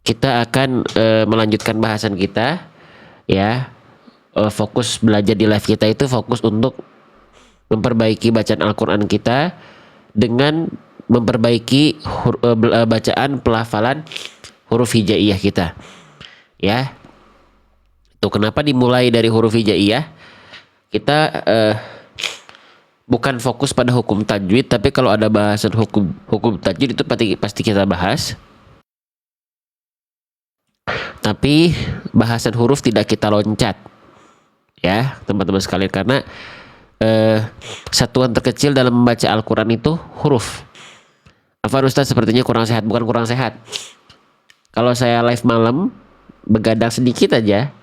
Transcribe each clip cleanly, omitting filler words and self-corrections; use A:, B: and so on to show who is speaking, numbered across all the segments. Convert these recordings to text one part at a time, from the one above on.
A: kita akan melanjutkan bahasan kita ya. Fokus belajar di live kita itu fokus untuk memperbaiki bacaan Al-Quran kita dengan memperbaiki bacaan pelafalan huruf hijaiyah kita ya. Itu kenapa dimulai dari huruf hijaiyah. Kita bukan fokus pada hukum tajwid, tapi kalau ada bahasan hukum tajwid itu pasti kita bahas. Tapi bahasan huruf tidak kita loncat ya teman-teman sekalian, karena satuan terkecil dalam membaca Al-Quran itu huruf. Afwan Ustaz, sepertinya kurang sehat. Bukan kurang sehat, kalau saya live malam begadang sedikit aja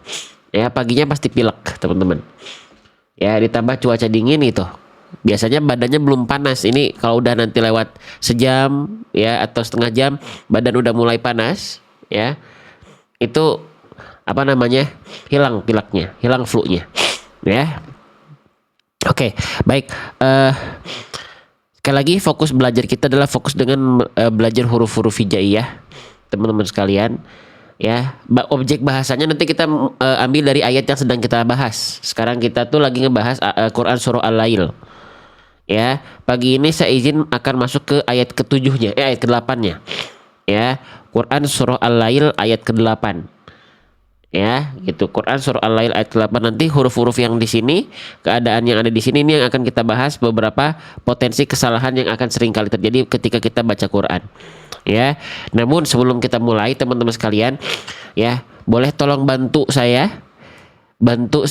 A: ya, paginya pasti pilek teman-teman ya, ditambah cuaca dingin itu. Biasanya badannya belum panas, ini kalau udah nanti lewat sejam ya atau setengah jam badan udah mulai panas ya, itu apa namanya, hilang pileknya, hilang flu-nya ya. Oke, baik. Sekali lagi fokus belajar kita adalah fokus dengan belajar huruf-huruf hijaiyah teman-teman sekalian ya. Objek bahasanya nanti kita ambil dari ayat yang sedang kita bahas. Sekarang kita tuh lagi ngebahas Quran surah Al-Lail ya. Pagi ini saya izin akan masuk ke ayat ke-7-nya, ayat ke-8-nya ya. Quran surah Al-Lail ayat ke-8 ya, gitu. Quran surah Al-Lail ayat ke-8. Nanti huruf-huruf yang di sini, keadaan yang ada di sini, ini yang akan kita bahas beberapa potensi kesalahan yang akan sering kali terjadi ketika kita baca Quran ya. Namun sebelum kita mulai teman-teman sekalian ya, boleh tolong bantu bantu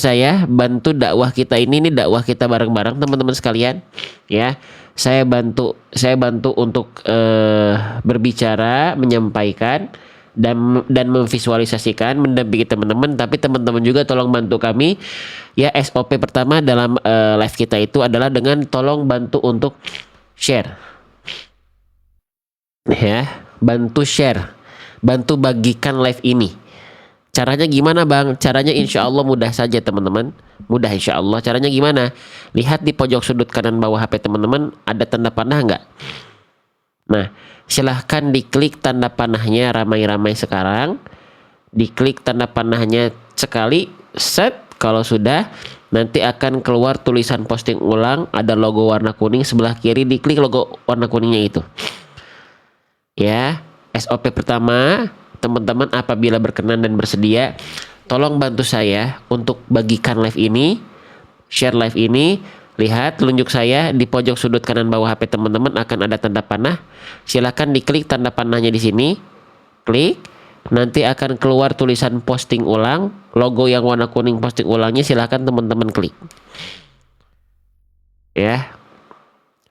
A: dakwah kita ini dakwah kita bareng-bareng teman-teman sekalian ya. Saya bantu untuk berbicara, menyampaikan dan memvisualisasikan, mendampingi teman-teman, tapi teman-teman juga tolong bantu kami ya. SOP pertama dalam live kita itu adalah dengan tolong bantu untuk share ya, bantu share, bantu bagikan live ini. Caranya gimana Bang? Caranya insya Allah mudah saja teman-teman, mudah insya Allah. Caranya gimana? Lihat di pojok sudut kanan bawah HP teman-teman, ada tanda panah nggak? Nah, silahkan diklik tanda panahnya ramai-ramai sekarang. Diklik tanda panahnya sekali, set. Kalau sudah, nanti akan keluar tulisan posting ulang, ada logo warna kuning sebelah kiri, diklik logo warna kuningnya itu ya. SOP pertama, teman-teman apabila berkenan dan bersedia, tolong bantu saya untuk bagikan live ini, share live ini. Lihat telunjuk saya di pojok sudut kanan bawah HP teman-teman akan ada tanda panah. Silahkan diklik tanda panahnya di sini, klik. Nanti akan keluar tulisan posting ulang, logo yang warna kuning posting ulangnya, silahkan teman-teman klik ya.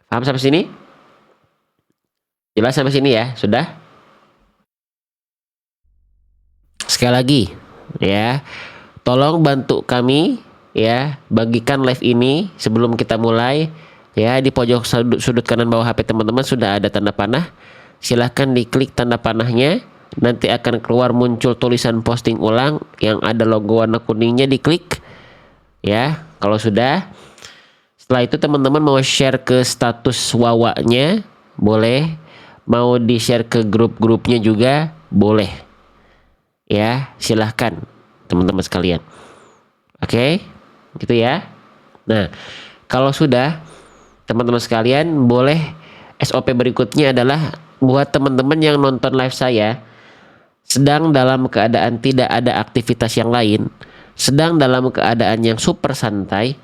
A: Paham sampai sini? Jelas sampai sini ya? Sudah? Sekali lagi ya, tolong bantu kami ya, bagikan live ini sebelum kita mulai ya. Di pojok sudut kanan bawah HP teman-teman sudah ada tanda panah, silahkan diklik tanda panahnya. Nanti akan keluar muncul tulisan posting ulang yang ada logo warna kuningnya, diklik ya. Kalau sudah, setelah itu teman-teman mau share ke status wawanya boleh, mau di share ke grup-grupnya juga boleh ya, silahkan teman-teman sekalian. Oke, gitu ya. Nah, kalau sudah teman-teman sekalian, boleh SOP berikutnya adalah buat teman-teman yang nonton live saya sedang dalam keadaan tidak ada aktivitas yang lain, sedang dalam keadaan yang super santai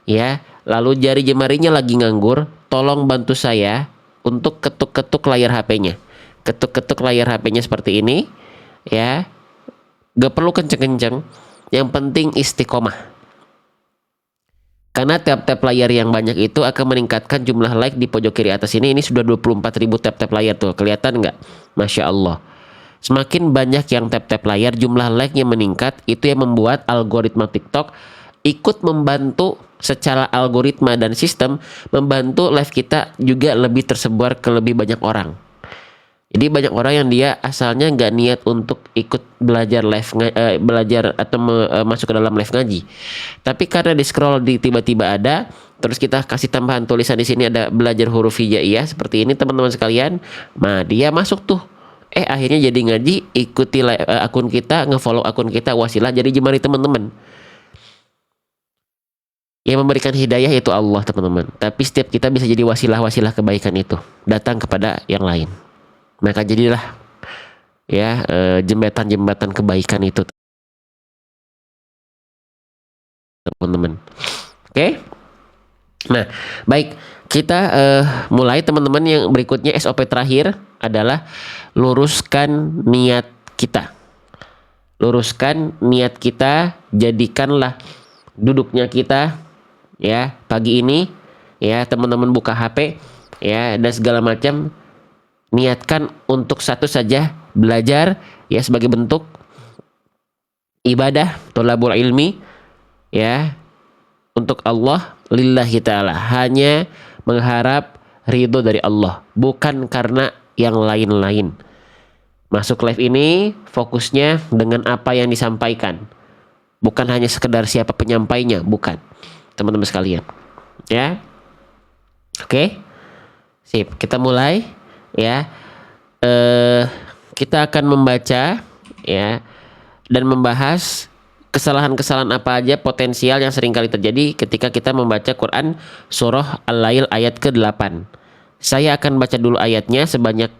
A: ya, lalu jari jemarinya lagi nganggur, tolong bantu saya untuk ketuk-ketuk layar HP-nya. Ketuk-ketuk layar HP-nya seperti ini ya. Gak perlu kenceng-kenceng, yang penting istiqomah. Karena tap-tap layar yang banyak itu akan meningkatkan jumlah like di pojok kiri atas ini. Ini sudah 24.000 tap-tap layar tuh, kelihatan nggak? Masya Allah. Semakin banyak yang tap-tap layar, jumlah like-nya meningkat. Itu yang membuat algoritma TikTok ikut membantu secara algoritma dan sistem, membantu live kita juga lebih tersebar ke lebih banyak orang. Jadi banyak orang yang dia asalnya nggak niat untuk ikut belajar belajar atau masuk ke dalam live ngaji, tapi karena di scroll tiba-tiba ada, terus kita kasih tambahan tulisan di sini ada belajar huruf hijaiyah seperti ini teman-teman sekalian, nah dia masuk tuh Akhirnya jadi ngaji, ikuti akun kita, ngefollow akun kita, wasilah jadi jemari teman-teman. Yang memberikan hidayah yaitu Allah, teman-teman. Tapi setiap kita bisa jadi wasilah-wasilah kebaikan itu datang kepada yang lain. Maka jadilah ya jembatan-jembatan kebaikan itu, teman-teman. Oke? Nah, baik, kita mulai, teman-teman. Yang berikutnya, SOP terakhir adalah luruskan niat kita. Luruskan niat kita, jadikanlah duduknya kita ya pagi ini ya, teman-teman buka HP ya dan segala macam, niatkan untuk satu saja, belajar ya sebagai bentuk ibadah, thalabul ilmi ya, untuk Allah, lillahi ta'ala, hanya mengharap ridho dari Allah, bukan karena yang lain-lain. Masuk live ini fokusnya dengan apa yang disampaikan, bukan hanya sekedar siapa penyampainya, bukan, teman-teman sekalian ya. Oke, sip, kita mulai ya. Kita akan membaca ya dan membahas kesalahan-kesalahan apa aja potensial yang sering kali terjadi ketika kita membaca Quran surah Al-Lail ayat ke-8. Saya akan baca dulu ayatnya sebanyak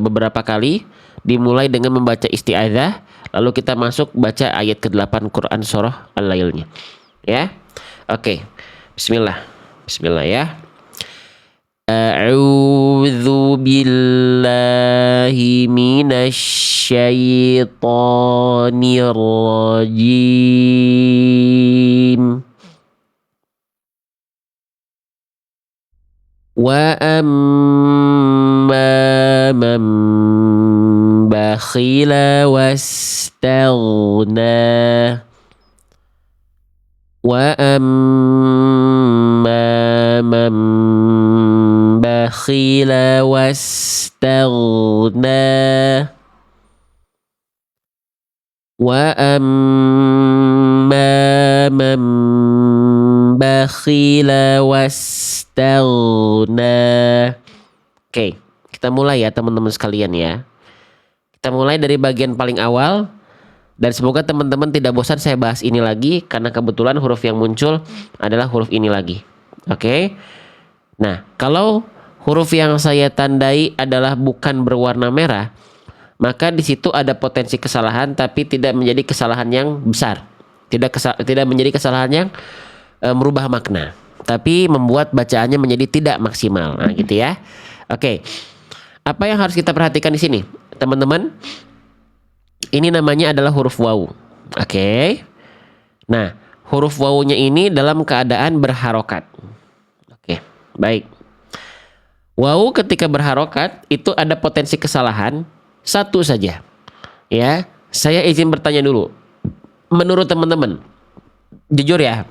A: beberapa kali, dimulai dengan membaca isti'adzah, lalu kita masuk baca ayat ke-8 Quran surah Al-Lailnya ya. Oke. Bismillah. Bismillah ya. A'udzu billahi minasyaitonir rajim. Wa amma man bakhila wastaghna. Wa amma man bakhila wastaghna. Wa amma man bakhila wastaghna. Oke, kita mulai ya teman-teman sekalian ya. Kita mulai dari bagian paling awal. Dan semoga teman-teman tidak bosan saya bahas ini lagi, karena kebetulan huruf yang muncul adalah huruf ini lagi. Oke. Nah, kalau huruf yang saya tandai adalah bukan berwarna merah, maka di situ ada potensi kesalahan, tapi tidak menjadi kesalahan yang besar. Tidak menjadi kesalahan yang merubah makna, tapi membuat bacaannya menjadi tidak maksimal. Nah, gitu ya. Oke. Apa yang harus kita perhatikan di sini, teman-teman? Ini namanya adalah huruf wawu. Oke. Nah, huruf wawunya ini dalam keadaan berharokat. Oke, baik. Wawu ketika berharokat itu ada potensi kesalahan satu saja. Ya, saya izin bertanya dulu. Menurut teman-teman, jujur ya,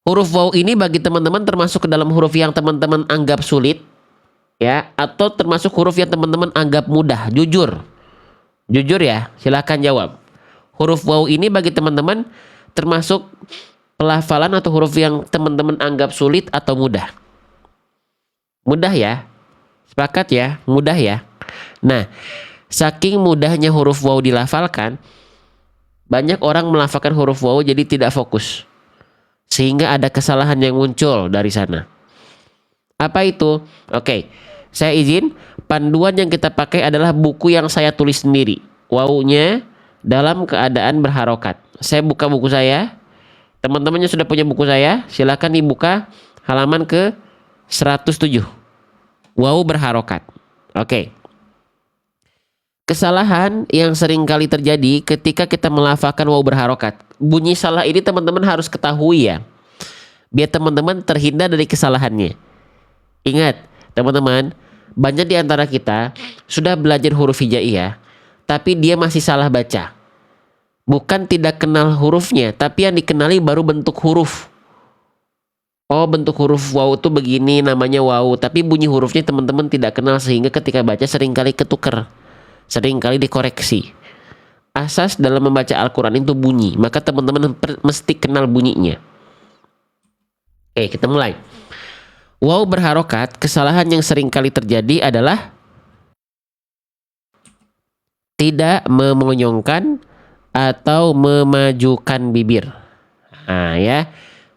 A: huruf wawu ini bagi teman-teman termasuk ke dalam huruf yang teman-teman anggap sulit ya, atau termasuk huruf yang teman-teman anggap mudah? Jujur. Jujur ya, silahkan jawab. Huruf wawu ini bagi teman-teman termasuk pelafalan atau huruf yang teman-teman anggap sulit atau mudah? Mudah ya? Sepakat ya? Mudah ya? Nah, saking mudahnya huruf wawu dilafalkan, banyak orang melafalkan huruf wawu jadi tidak fokus, sehingga ada kesalahan yang muncul dari sana. Apa itu? Oke, saya izin, panduan yang kita pakai adalah buku yang saya tulis sendiri. Wawunya dalam keadaan berharokat. Saya buka buku saya. Teman-temannya sudah punya buku saya, silakan dibuka halaman ke 107. Wawu berharokat. Oke. Kesalahan yang sering kali terjadi ketika kita melafalkan wawu berharokat. Bunyi salah ini teman-teman harus ketahui ya, biar teman-teman terhindar dari kesalahannya. Ingat, teman-teman, banyak di antara kita sudah belajar huruf hijaiyah, tapi dia masih salah baca. Bukan tidak kenal hurufnya, tapi yang dikenali baru bentuk huruf. Oh, bentuk huruf wawu itu begini, namanya wawu, tapi bunyi hurufnya teman-teman tidak kenal, sehingga ketika baca seringkali ketuker, seringkali dikoreksi. Asas dalam membaca Al-Quran itu bunyi, maka teman-teman mesti kenal bunyinya. Oke, kita mulai. Wawu berharokat, kesalahan yang sering kali terjadi adalah tidak memonyongkan atau memajukan bibir. Nah, ya.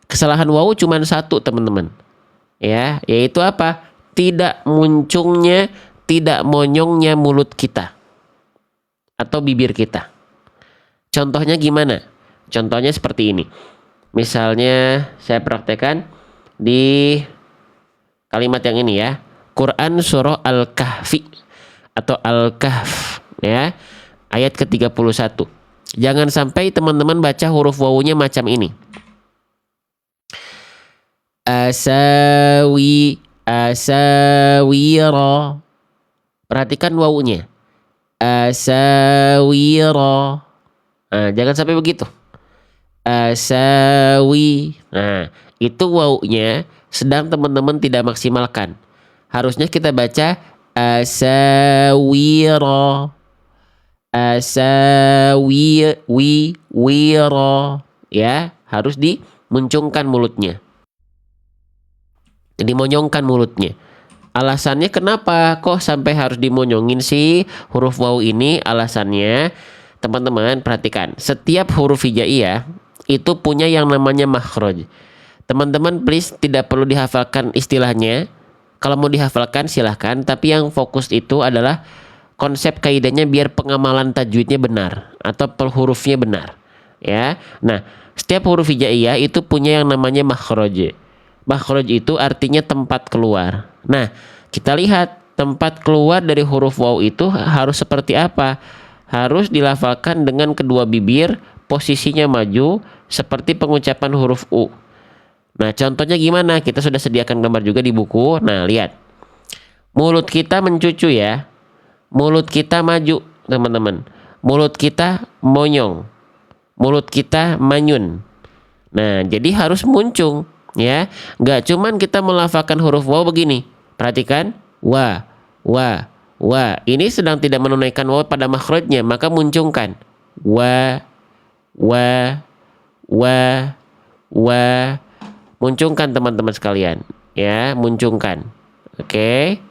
A: Kesalahan wawu cuma satu, teman-teman. Ya, yaitu apa? Tidak muncungnya, tidak monyongnya mulut kita atau bibir kita. Contohnya gimana? Contohnya seperti ini. Misalnya saya praktekkan di kalimat yang ini ya. Quran surah Al-Kahfi atau Al-Kahf ya. Ayat ke-31. Jangan sampai teman-teman baca huruf wawunya macam ini. Asawira. Perhatikan wawunya. Asawira. Nah, jangan sampai begitu. Asawi. Nah, itu wawunya sedang teman-teman tidak maksimalkan. Harusnya kita baca asawira. Wiro. Ya, harus dimuncungkan mulutnya. Dimonyongkan mulutnya. Alasannya kenapa kok sampai harus dimonyongin sih huruf wawu ini? Alasannya, teman-teman perhatikan, setiap huruf hijaiyah itu punya yang namanya makhraj. Teman-teman please tidak perlu dihafalkan istilahnya. Kalau mau dihafalkan silahkan, tapi yang fokus itu adalah konsep kaidahnya biar pengamalan tajwidnya benar atau per hurufnya benar. Ya. Nah, setiap huruf hijaiyah itu punya yang namanya makhraj. Makhraj itu artinya tempat keluar. Nah, kita lihat tempat keluar dari huruf waw itu harus seperti apa? Harus dilafalkan dengan kedua bibir, posisinya maju seperti pengucapan huruf U. Nah, contohnya gimana? Kita sudah sediakan gambar juga di buku. Nah, lihat. Mulut kita mencucu ya. Mulut kita maju, teman-teman. Mulut kita monyong. Mulut kita manyun. Nah, jadi harus muncung. Ya, nggak cuman kita melafalkan huruf waw begini. Perhatikan, wa. Ini sedang tidak menunaikan waw pada makhrajnya, maka muncungkan. Wa. Muncungkan teman-teman sekalian. Ya, muncungkan. Oke.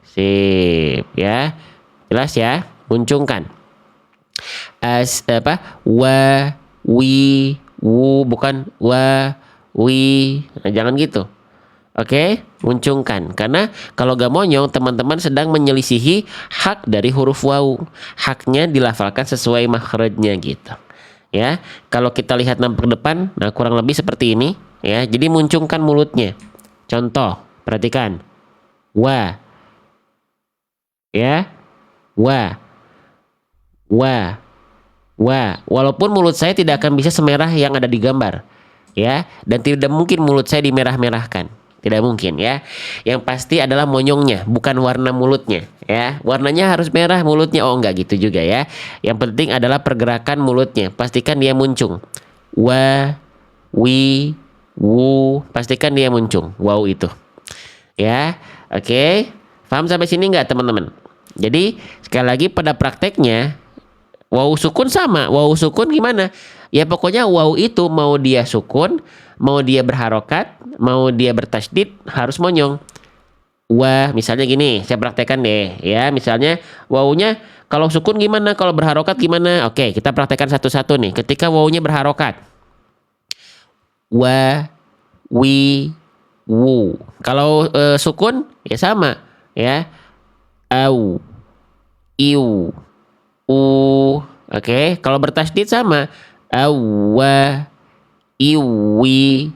A: Sip, ya. Jelas ya? Muncungkan. Wa, wi, wu, bukan wa. Nah, jangan gitu. Oke, muncungkan. Karena kalau gak monyong, teman-teman sedang menyelisihi hak dari huruf wawu. Haknya dilafalkan sesuai makhrajnya gitu. Ya, kalau kita lihat nampak depan, nah kurang lebih seperti ini. Ya, jadi muncungkan mulutnya. Contoh, perhatikan. Wa. Ya, wa. Walaupun mulut saya tidak akan bisa semerah yang ada di gambar. Ya, dan tidak mungkin mulut saya dimerah-merahkan, tidak mungkin ya. Yang pasti adalah monyongnya, bukan warna mulutnya ya. Warnanya harus merah mulutnya, oh enggak gitu juga ya. Yang penting adalah pergerakan mulutnya, pastikan dia muncung. Wa, wi, wu, pastikan dia muncung, wow itu ya. Oke, paham sampai sini enggak teman-teman? Jadi sekali lagi pada prakteknya wawu sukun sama. Wawu sukun gimana? Ya pokoknya wawu itu mau dia sukun, mau dia berharokat, mau dia bertasydid harus monyong. Wah, misalnya gini, saya praktekkan deh ya. Misalnya wawunya kalau sukun gimana? Kalau berharokat gimana? Oke, kita praktekkan satu-satu nih. Ketika wawunya berharokat. Wa, wi, wu. Kalau sukun ya sama ya. Au, iu, u. Oke, kalau bertasydid sama. Awa, iwi,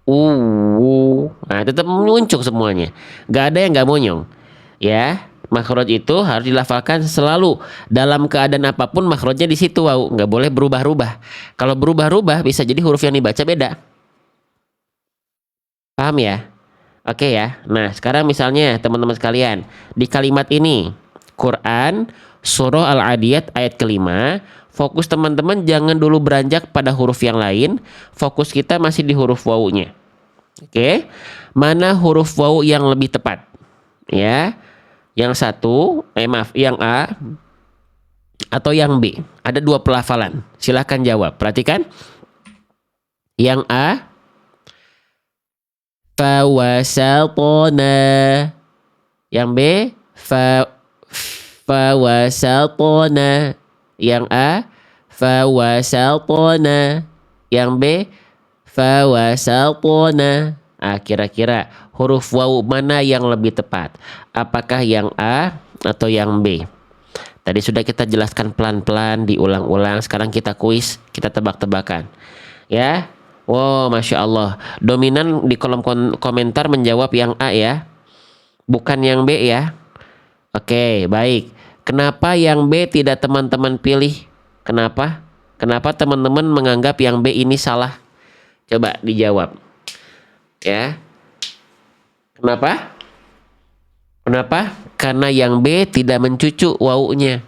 A: uwu. Nah, tetap muncul semuanya. Gak ada yang gak monyong. Ya, makhraj itu harus dilafalkan selalu dalam keadaan apapun, makhrajnya di situ. Wow, nggak boleh berubah-ubah. Kalau berubah-ubah bisa jadi huruf yang dibaca beda. Paham ya? Oke ya. Nah, sekarang misalnya teman-teman sekalian, di kalimat ini Quran surah Al-Adiyat ayat ke-5, fokus teman-teman jangan dulu beranjak pada huruf yang lain, fokus kita masih di huruf wawunya. Oke, mana huruf wawu yang lebih tepat? Ya, yang satu, yang A atau yang B? Ada dua pelafalan. Silahkan jawab. Perhatikan. Yang A, fawasatona. Yang B, fawasatna. Yang A, fawasatna. Yang B, fawasatna. Kira-kira huruf waw mana yang lebih tepat? Apakah yang A atau yang B? Tadi sudah kita jelaskan pelan-pelan, diulang-ulang. Sekarang kita kuis, kita tebak-tebakan. Ya. Wow, Masya Allah. Dominan di kolom komentar menjawab yang A ya. Bukan yang B ya. Oke, baik. Kenapa yang B tidak teman-teman pilih? Kenapa? Kenapa teman-teman menganggap yang B ini salah? Coba dijawab. Ya. Kenapa? Kenapa? Karena yang B tidak mencucu wawunya.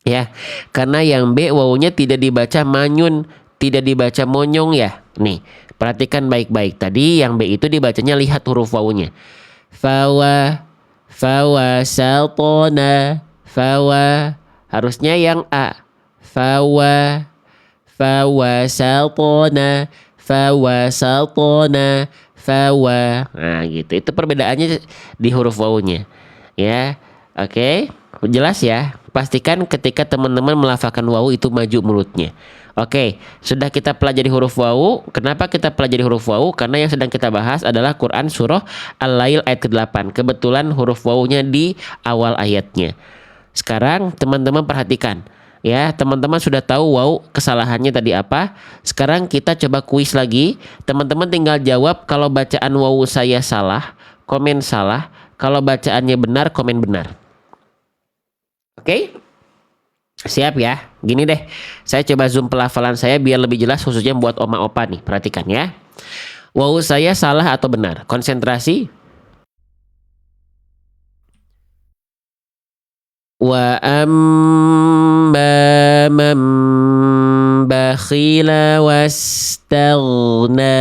A: Ya. Karena yang B wawunya tidak dibaca manyun, tidak dibaca monyong ya. Nih, perhatikan baik-baik. Tadi yang B itu dibacanya, lihat huruf wawunya. Fawasatna. Fawa. Harusnya yang A. Fawasatna. Fawasatna. Fawa. Nah gitu. Itu perbedaannya di huruf wawunya. Ya. Oke. Jelas ya. Pastikan ketika teman-teman melafalkan wawu itu maju mulutnya. Oke, sudah kita pelajari huruf wawu. Kenapa kita pelajari huruf wawu? Karena yang sedang kita bahas adalah Quran surah Al-Lail ayat ke-8. Kebetulan huruf wawunya di awal ayatnya. Sekarang teman-teman perhatikan. Ya, teman-teman sudah tahu wawu kesalahannya tadi apa. Sekarang kita coba kuis lagi. Teman-teman tinggal jawab kalau bacaan wawu saya salah, komen salah. Kalau bacaannya benar, komen benar. Oke? Siap ya. Gini deh, saya coba zoom pelafalan saya biar lebih jelas, khususnya buat oma opa nih. Perhatikan ya. Wawu saya salah atau benar? Konsentrasi. Wa amma man bakhila wastaghna.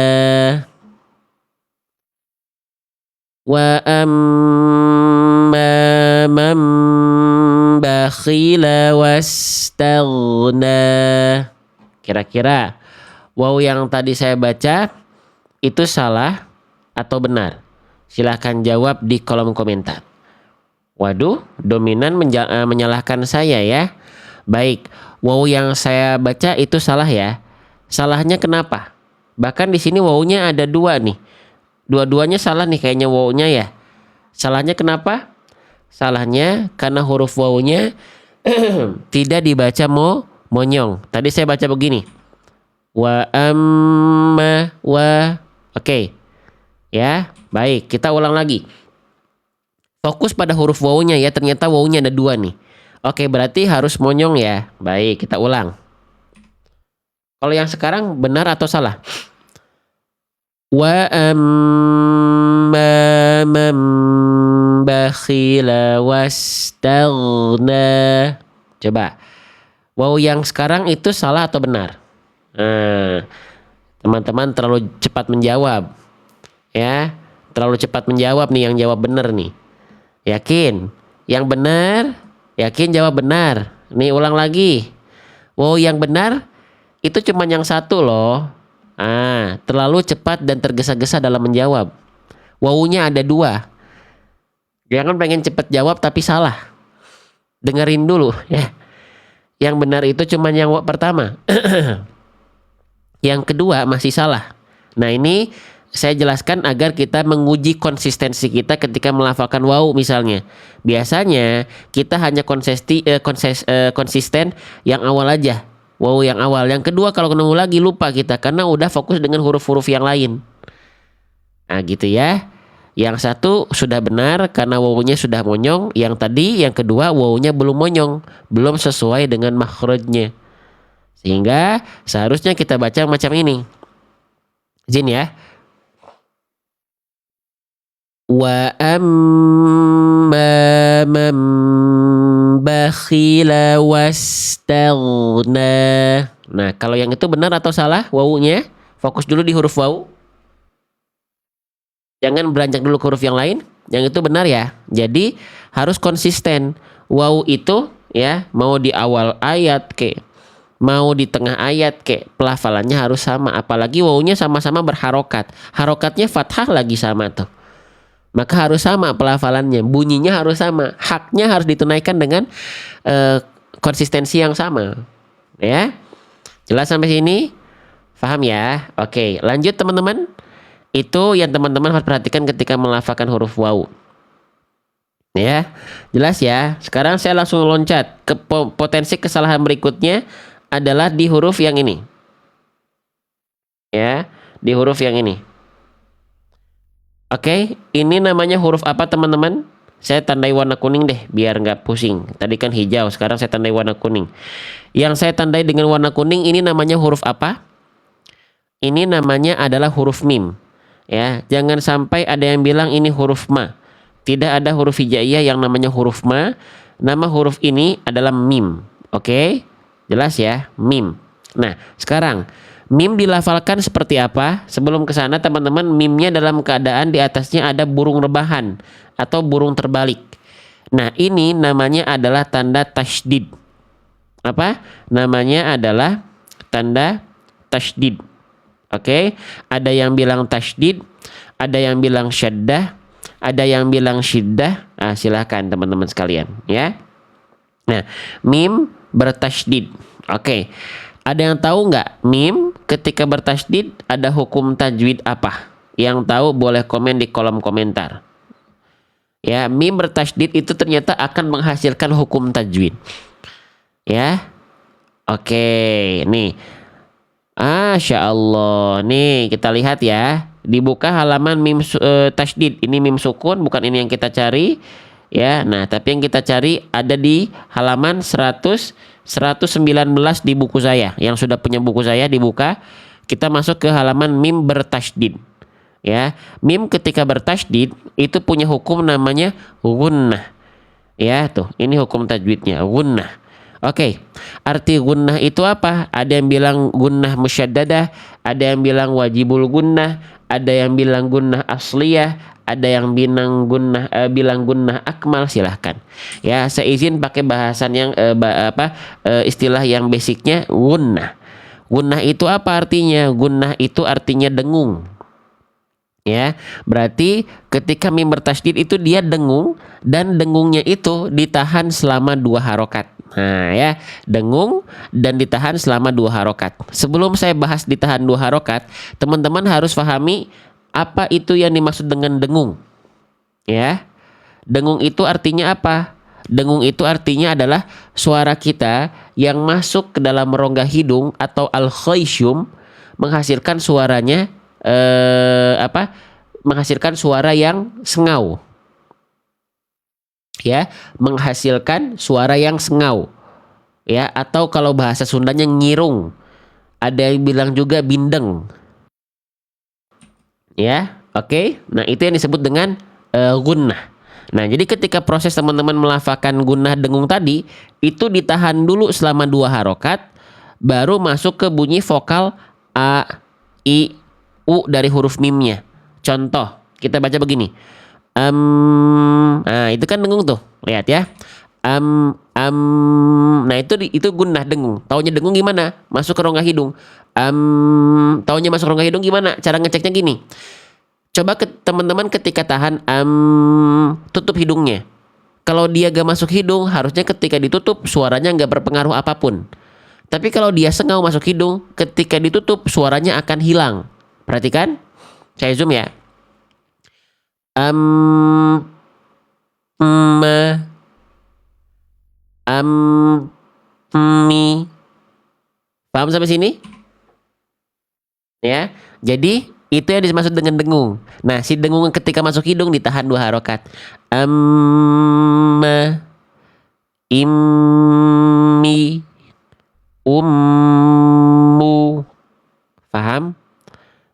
A: Wa amma man bakhila wastaghna. Kira-kira waw yang tadi saya baca itu salah atau benar? Silahkan jawab di kolom komentar. Waduh, dominan menyalahkan saya ya. Baik, waw yang saya baca itu salah ya. Salahnya kenapa? Bahkan di sini wawnya ada dua nih. Dua-duanya salah nih kayaknya wawnya ya. Salahnya kenapa? Salahnya karena huruf wawunya tidak dibaca monyong. Tadi saya baca begini. Wa amma wa. Oke. Ya, baik. Kita ulang lagi. Fokus pada huruf wawunya ya. Ternyata wawunya ada dua nih. Oke, berarti harus monyong ya. Baik, kita ulang. Kalau yang sekarang benar atau salah? Wa amma man bakhila wastaghna. Coba. Waw yang sekarang itu salah atau benar? Teman-teman terlalu cepat menjawab. Ya, terlalu cepat menjawab nih, yang jawab benar nih. Yakin? Yang benar? Yakin jawab benar. Nih ulang lagi. Wow, yang benar itu cuma yang satu loh. Terlalu cepat dan tergesa-gesa dalam menjawab. Wawunya ada dua. Jangan pengen cepat jawab tapi salah. Dengerin dulu ya. Yang benar itu cuma yang pertama. Yang kedua masih salah. Nah ini saya jelaskan agar kita menguji konsistensi kita ketika melafalkan waw misalnya. Biasanya kita hanya konsisten yang awal aja. Waw yang awal. Yang kedua kalau ketemu lagi lupa kita karena udah fokus dengan huruf-huruf yang lain. Nah gitu ya. Yang satu sudah benar karena wawunya sudah monyong. Yang tadi yang kedua wawunya belum monyong, belum sesuai dengan makhrajnya. Sehingga seharusnya kita baca macam ini. Izin ya. Wa amma man bakhila wastaghna. Nah, kalau yang itu benar atau salah wawunya? Fokus dulu di huruf waw. Jangan beranjak dulu ke huruf yang lain. Yang itu benar ya. Jadi harus konsisten. Waw itu ya mau di awal ayat mau di tengah ayat pelafalannya harus sama. Apalagi wawunya sama-sama berharokat. Harokatnya fathah lagi sama tuh. Maka harus sama pelafalannya, bunyinya harus sama, haknya harus ditunaikan dengan konsistensi yang sama. Ya, jelas sampai sini? Paham ya? Oke, lanjut teman-teman. Itu yang teman-teman harus perhatikan ketika melafalkan huruf waw. Ya, jelas ya. Sekarang saya langsung loncat ke potensi kesalahan berikutnya adalah di huruf yang ini. Ya, di huruf yang ini. Oke, ini namanya huruf apa teman-teman? Saya tandai warna kuning deh, biar nggak pusing. Tadi kan hijau, sekarang saya tandai warna kuning. Yang saya tandai dengan warna kuning ini namanya huruf apa? Ini namanya adalah huruf mim. Ya, jangan sampai ada yang bilang ini huruf ma. Tidak ada huruf hijaiyah yang namanya huruf ma. Nama huruf ini adalah mim. Oke, jelas ya, mim. Nah, sekarang mim dilafalkan seperti apa? Sebelum ke sana teman-teman, mimnya dalam keadaan di atasnya ada burung rebahan atau burung terbalik. Nah, ini namanya adalah tanda tasydid. Apa? Namanya adalah tanda tasydid. Oke, ada yang bilang tasydid, ada yang bilang syaddah, ada yang bilang syiddah. Nah, silahkan teman-teman sekalian ya. Nah, mim bertasydid. Oke. Ada yang tahu nggak mim ketika bertasydid ada hukum tajwid apa? Yang tahu boleh komen di kolom komentar. Ya, mim bertasydid itu ternyata akan menghasilkan hukum tajwid. Ya, oke, nih, Masya Allah, nih kita lihat ya. Dibuka halaman mim tasydid. Ini mim sukun, bukan ini yang kita cari. Ya, nah tapi yang kita cari ada di halaman 119 di buku saya. Yang sudah punya buku saya dibuka, kita masuk ke halaman mim bertasydid. Ya, mim ketika bertasydid itu punya hukum namanya gunnah. Ya, tuh, ini hukum tajwidnya, gunnah. Oke, arti gunnah itu apa? Ada yang bilang gunnah musyaddadah, ada yang bilang wajibul gunnah, ada yang bilang gunnah asliyah, ada yang bilang gunnah akmal. Silahkan ya, saya izin pakai bahasan yang istilah yang basicnya gunnah. Gunnah itu apa artinya? Gunnah itu artinya dengung. Ya, berarti ketika mim bertasydid itu dia dengung, dan dengungnya itu ditahan selama 2 harokat. Nah ya, dengung dan ditahan selama 2 harokat. Sebelum saya bahas ditahan 2 harokat, teman-teman harus pahami apa itu yang dimaksud dengan dengung. Ya, dengung itu artinya apa? Dengung itu artinya adalah suara kita yang masuk ke dalam rongga hidung atau al-khayshum menghasilkan suaranya menghasilkan suara yang sengau. Ya, menghasilkan suara yang sengau. Ya, atau kalau bahasa Sundanya ngirung. Ada yang bilang juga bindeng. Ya, oke. Nah, itu yang disebut dengan gunnah. Nah, jadi ketika proses teman-teman melafalkan gunnah dengung tadi, itu ditahan dulu selama 2 harokat, baru masuk ke bunyi vokal a, i, u dari huruf mimnya. Contoh, kita baca begini. Nah itu kan dengung tuh, lihat ya. Nah itu gunnah dengung. Taunya dengung gimana? Masuk ke rongga hidung. Taunya masuk rongga hidung gimana? Cara ngeceknya gini. Coba teman-teman ketika tahan tutup hidungnya. Kalau dia gak masuk hidung, harusnya ketika ditutup suaranya gak berpengaruh apapun. Tapi kalau dia sengau masuk hidung, ketika ditutup suaranya akan hilang. Perhatikan. Saya zoom ya. Mi. Paham sampai sini? Ya. Jadi itu yang dimaksud dengan dengung. Nah, si dengung ketika masuk hidung ditahan 2 harokat. Immi. Ummu. Paham?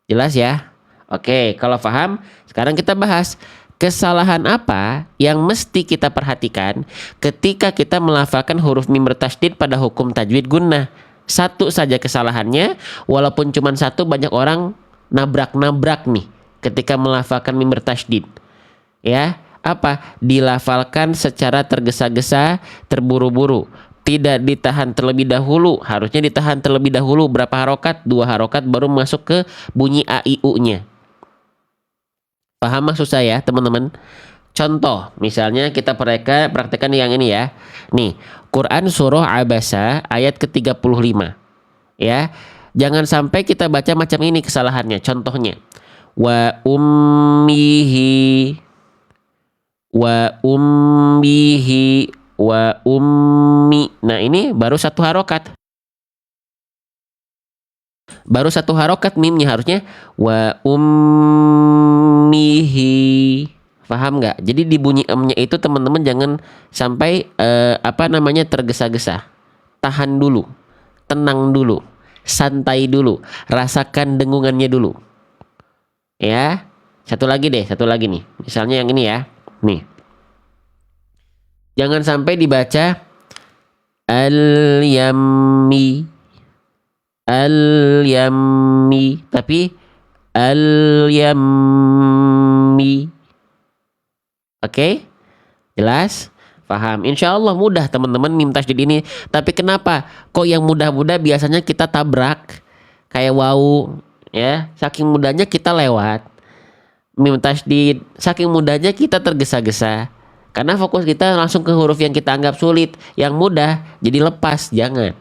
A: Jelas ya? Oke, kalau paham, sekarang kita bahas kesalahan apa yang mesti kita perhatikan ketika kita melafalkan huruf mim bertasydid pada hukum tajwid gunnah. Satu saja kesalahannya, walaupun cuma satu, banyak orang nabrak-nabrak nih ketika melafalkan mim bertasydid. Ya, apa? Dilafalkan secara tergesa-gesa, terburu-buru. Tidak ditahan terlebih dahulu. Harusnya ditahan terlebih dahulu. Berapa harokat? 2 harokat baru masuk ke bunyi a, i, u-nya. Paham maksud saya, teman-teman? Contoh, misalnya kita praktekkan yang ini ya. Nih, Quran surah Abasa ayat ke-35. Ya. Jangan sampai kita baca macam ini kesalahannya. Contohnya, wa ummihi wa ummihi wa ummi. Nah, ini baru satu harokat. Baru satu harokat mimnya, harusnya wa ummihi. Paham nggak? Jadi di bunyi emnya itu teman-teman jangan sampai apa namanya tergesa-gesa. Tahan dulu, tenang dulu, santai dulu, rasakan dengungannya dulu. Ya, satu lagi nih. Misalnya yang ini ya. Nih, jangan sampai dibaca al-yammi, al-yammi, tapi al-yammi. Oke? Jelas? Paham? Insya Allah mudah teman-teman mim tasydid ini. Tapi kenapa? Kok yang mudah-mudah biasanya kita tabrak? Kayak wau, ya. Saking mudahnya kita lewat. Mim tasydid, saking mudahnya kita tergesa-gesa. Karena fokus kita langsung ke huruf yang kita anggap sulit. Yang mudah jadi lepas, jangan.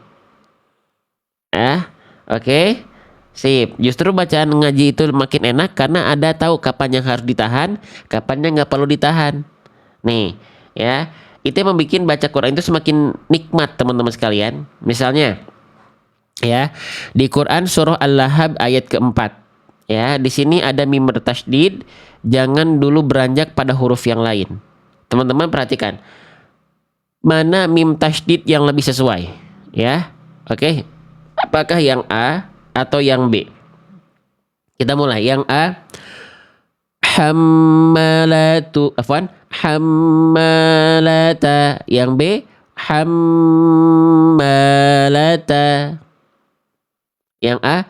A: Oke? Sip. Justru bacaan ngaji itu makin enak karena ada tahu kapan yang harus ditahan, kapan yang nggak perlu ditahan. Nih, ya. Itu yang membuat baca Quran itu semakin nikmat, teman-teman sekalian. Misalnya, ya, di Quran surah Al-Lahab ayat keempat. Ya, di sini ada mim bertasydid, jangan dulu beranjak pada huruf yang lain. Teman-teman perhatikan. Mana mim tasydid yang lebih sesuai? Ya. Oke. Apakah yang A atau yang B? Kita mulai yang A. Hammalata. Yang B hammalata. Yang A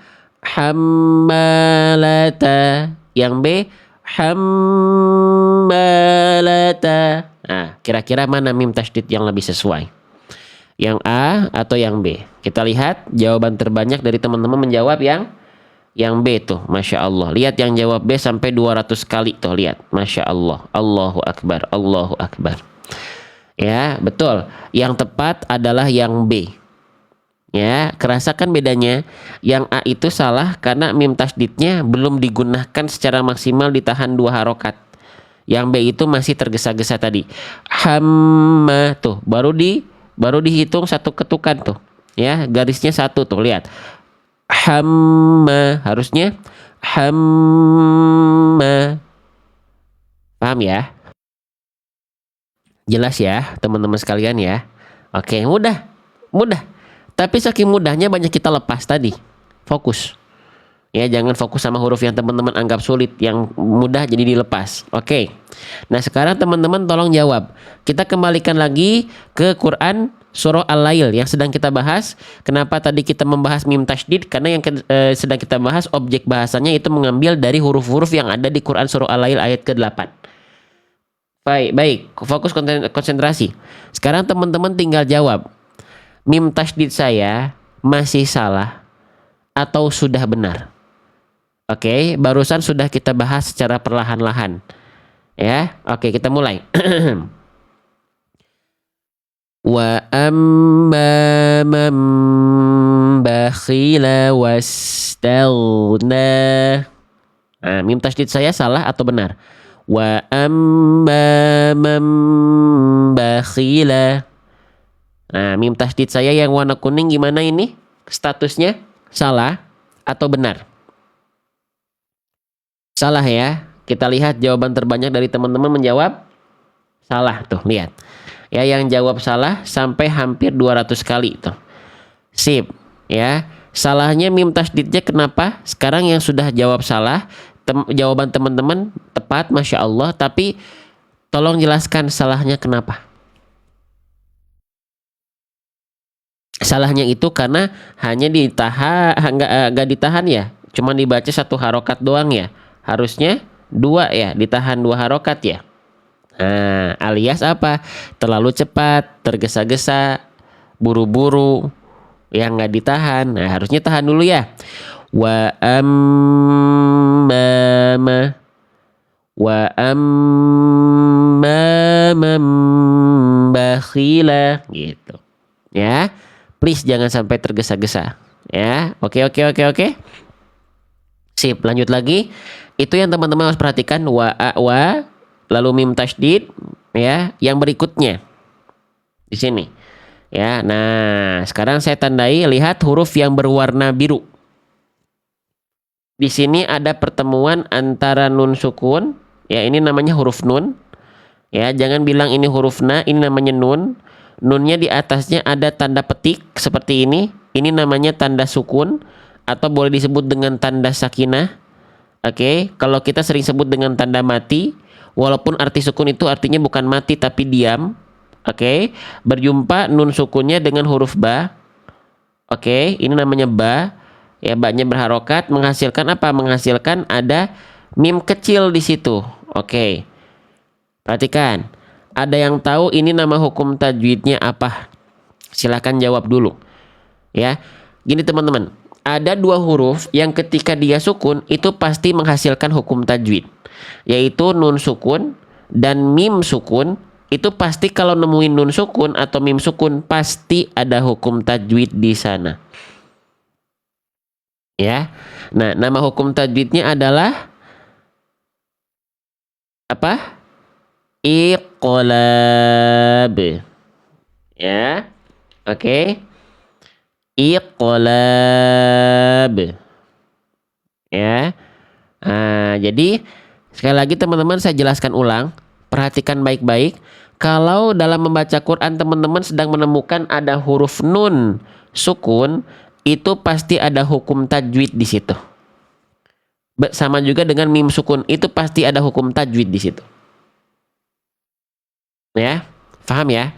A: hammalata. Yang B hammalata. Nah, kira-kira mana mim tasydid yang lebih sesuai? Yang A atau yang B? Kita lihat jawaban terbanyak dari teman-teman menjawab yang B tuh. Masya Allah. Lihat yang jawab B sampai 200 kali tuh. Lihat. Masya Allah. Allahu Akbar. Allahu Akbar. Ya, betul. Yang tepat adalah yang B. Ya, kerasakan bedanya. Yang A itu salah karena mim tasydidnya belum digunakan secara maksimal, ditahan 2 harokat. Yang B itu masih tergesa-gesa tadi. Hamma tuh baru dihitung satu ketukan tuh. Ya, garisnya satu tuh, lihat. Hamma, harusnya hamma. Paham ya? Jelas ya, teman-teman sekalian ya. Oke, mudah. Tapi saking mudahnya banyak kita lepas tadi. Fokus. Ya, jangan fokus sama huruf yang teman-teman anggap sulit, yang mudah jadi dilepas. Oke. Nah, sekarang teman-teman tolong jawab. Kita kembalikan lagi ke Quran surah Al-Lail yang sedang kita bahas. Kenapa tadi kita membahas mim tasydid? Karena yang sedang kita bahas objek bahasanya itu mengambil dari huruf-huruf yang ada di Quran surah Al-Lail ayat ke-8. Baik, fokus konsentrasi. Sekarang teman-teman tinggal jawab. Mim tasydid saya masih salah atau sudah benar? Oke, barusan sudah kita bahas secara perlahan-lahan. Ya, oke, kita mulai. Wa amma man bakhila wastaghna. Nah, mim tasydid saya salah atau benar? Wa amma man bakhila. Nah, mim tasydid saya yang warna kuning gimana ini? Statusnya salah atau benar? Salah ya. Kita lihat jawaban terbanyak dari teman-teman menjawab salah tuh, lihat. Ya, yang jawab salah sampai hampir 200 kali tuh. Sip, ya. Salahnya mim tasydidnya kenapa? Sekarang yang sudah jawab salah, jawaban teman-teman tepat, Masya Allah. Tapi tolong jelaskan salahnya kenapa? Salahnya itu karena hanya ditahan, enggak ditahan ya. Cuma dibaca satu harokat doang ya. Harusnya 2 ya, ditahan 2 harokat ya. Nah, alias apa? Terlalu cepat, tergesa-gesa, buru-buru, yang nggak ditahan. Nah, harusnya tahan dulu ya. Wa amma Wa amma man bakhila gitu. Ya. Please jangan sampai tergesa-gesa. Ya. Oke, oke, oke, oke. Sip, lanjut lagi. Itu yang teman-teman harus perhatikan, wa lalu mim tasydid ya, yang berikutnya di sini. Ya. Nah, sekarang saya tandai, lihat huruf yang berwarna biru. Di sini ada pertemuan antara nun sukun, ya ini namanya huruf nun. Ya, jangan bilang ini huruf na, ini namanya nun. Nunnya di atasnya ada tanda petik seperti ini. Ini namanya tanda sukun atau boleh disebut dengan tanda sakinah. Oke, kalau kita sering sebut dengan tanda mati, walaupun arti sukun itu artinya bukan mati tapi diam. Oke, berjumpa nun sukunnya dengan huruf ba. Oke, ini namanya ba. Ya, ba-nya berharokat menghasilkan apa? Menghasilkan ada mim kecil di situ. Oke. Perhatikan. Ada yang tahu ini nama hukum tajwidnya apa? Silahkan jawab dulu. Ya. Gini teman-teman, ada dua huruf yang ketika dia sukun itu pasti menghasilkan hukum tajwid, yaitu nun sukun dan mim sukun. Itu pasti kalau nemuin nun sukun atau mim sukun pasti ada hukum tajwid di sana. Ya. Nah, nama hukum tajwidnya adalah apa? Iqlab. Ya. Oke. Iqlab. Ya. Nah, jadi sekali lagi teman-teman saya jelaskan ulang, perhatikan baik-baik. Kalau dalam membaca Quran teman-teman sedang menemukan ada huruf nun sukun, itu pasti ada hukum tajwid di situ. Sama juga dengan mim sukun, itu pasti ada hukum tajwid di situ. Ya, paham ya?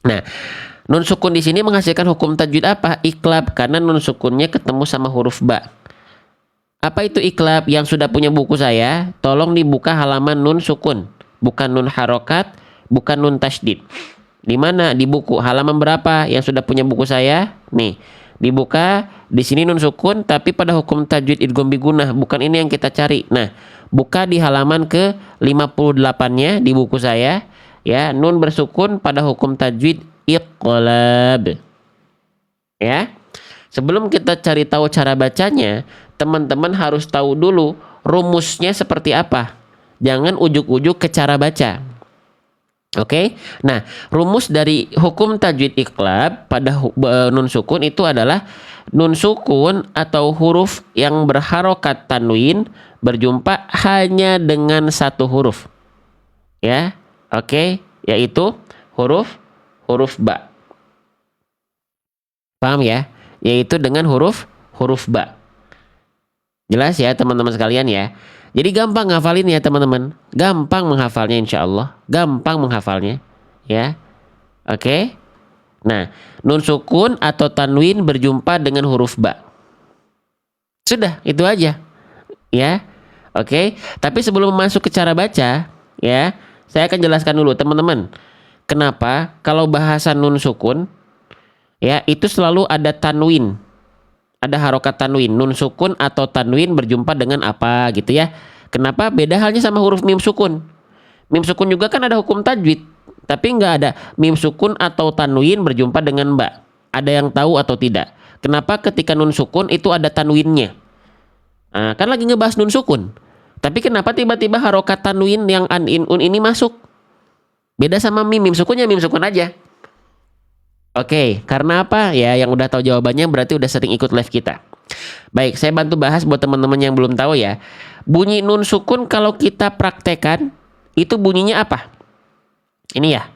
A: Nah, nun sukun di sini menghasilkan hukum tajwid apa? Iqlab, karena nun sukunnya ketemu sama huruf ba. Apa itu iqlab? Yang sudah punya buku saya, tolong dibuka halaman nun sukun, bukan nun harokat, bukan nun tasydid. Di mana? Di buku halaman berapa? Yang sudah punya buku saya, nih. Dibuka, di sini nun sukun tapi pada hukum tajwid idgham bigunah, bukan ini yang kita cari. Nah, buka di halaman ke 58-nya di buku saya, ya, nun bersukun pada hukum tajwid iqlab. Ya. Sebelum kita cari tahu cara bacanya, teman-teman harus tahu dulu rumusnya seperti apa. Jangan ujuk-ujuk ke cara baca. Oke, nah rumus dari hukum tajwid iqlab pada nun sukun itu adalah nun sukun atau huruf yang berharokat tanwin berjumpa hanya dengan satu huruf, ya, oke, yaitu huruf ba. Paham ya? Yaitu dengan huruf ba. Jelas ya teman-teman sekalian ya. Jadi gampang ngafalin ya teman-teman. Gampang menghafalnya insya Allah. Gampang menghafalnya. Ya. Oke. Nah, nun sukun atau tanwin berjumpa dengan huruf ba. Sudah, itu aja. Ya. Oke. Tapi sebelum masuk ke cara baca, ya, saya akan jelaskan dulu teman-teman. Kenapa kalau bahasa nun sukun, ya, itu selalu ada tanwin. Ada harokat tanwin, nun sukun atau tanwin berjumpa dengan apa gitu ya. Kenapa? Beda halnya sama huruf mim sukun. Mim sukun juga kan ada hukum tajwid, tapi nggak ada mim sukun atau tanwin berjumpa dengan ba. Ada yang tahu atau tidak? Kenapa ketika nun sukun itu ada tanwinnya? Nah, kan lagi ngebahas nun sukun. Tapi kenapa tiba-tiba harokat tanwin yang an in un ini masuk? Beda sama mim sukunnya mim sukun aja. Oke, karena apa? Ya, yang udah tahu jawabannya berarti udah sering ikut live kita. Baik, saya bantu bahas buat teman-teman yang belum tahu ya. Bunyi nun sukun kalau kita praktekan, itu bunyinya apa? Ini ya,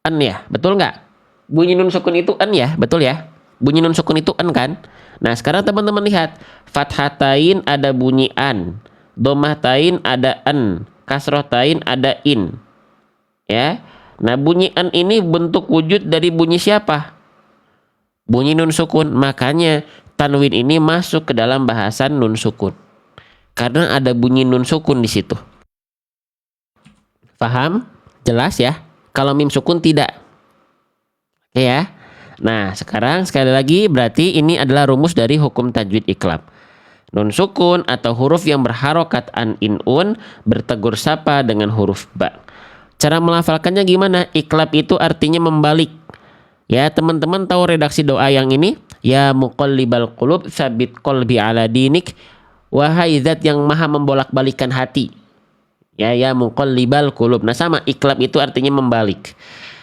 A: en ya, betul nggak? Bunyi nun sukun itu en ya, betul ya? Bunyi nun sukun itu en kan? Nah, sekarang teman-teman lihat. Fathatain ada bunyi an. Domahtain ada en. Kasrohtain ada in. Ya. Nah, bunyi an ini bentuk wujud dari bunyi siapa? Bunyi nun sukun. Makanya tanwin ini masuk ke dalam bahasan nun sukun. Karena ada bunyi nun sukun di situ. Paham? Jelas ya? Kalau mim sukun tidak. Oke ya. Nah, sekarang sekali lagi berarti ini adalah rumus dari hukum tajwid iqlab. Nun sukun atau huruf yang berharokat an in un bertegur sapa dengan huruf ba. Cara melafalkannya gimana? Iklab itu artinya membalik. Ya, teman-teman tahu redaksi doa yang ini? Ya muqallibal qulub sabit qalbi ala dinik. Wahai zat yang maha membolak-balikan hati. Ya muqallibal qulub. Nah sama, iklab itu artinya membalik.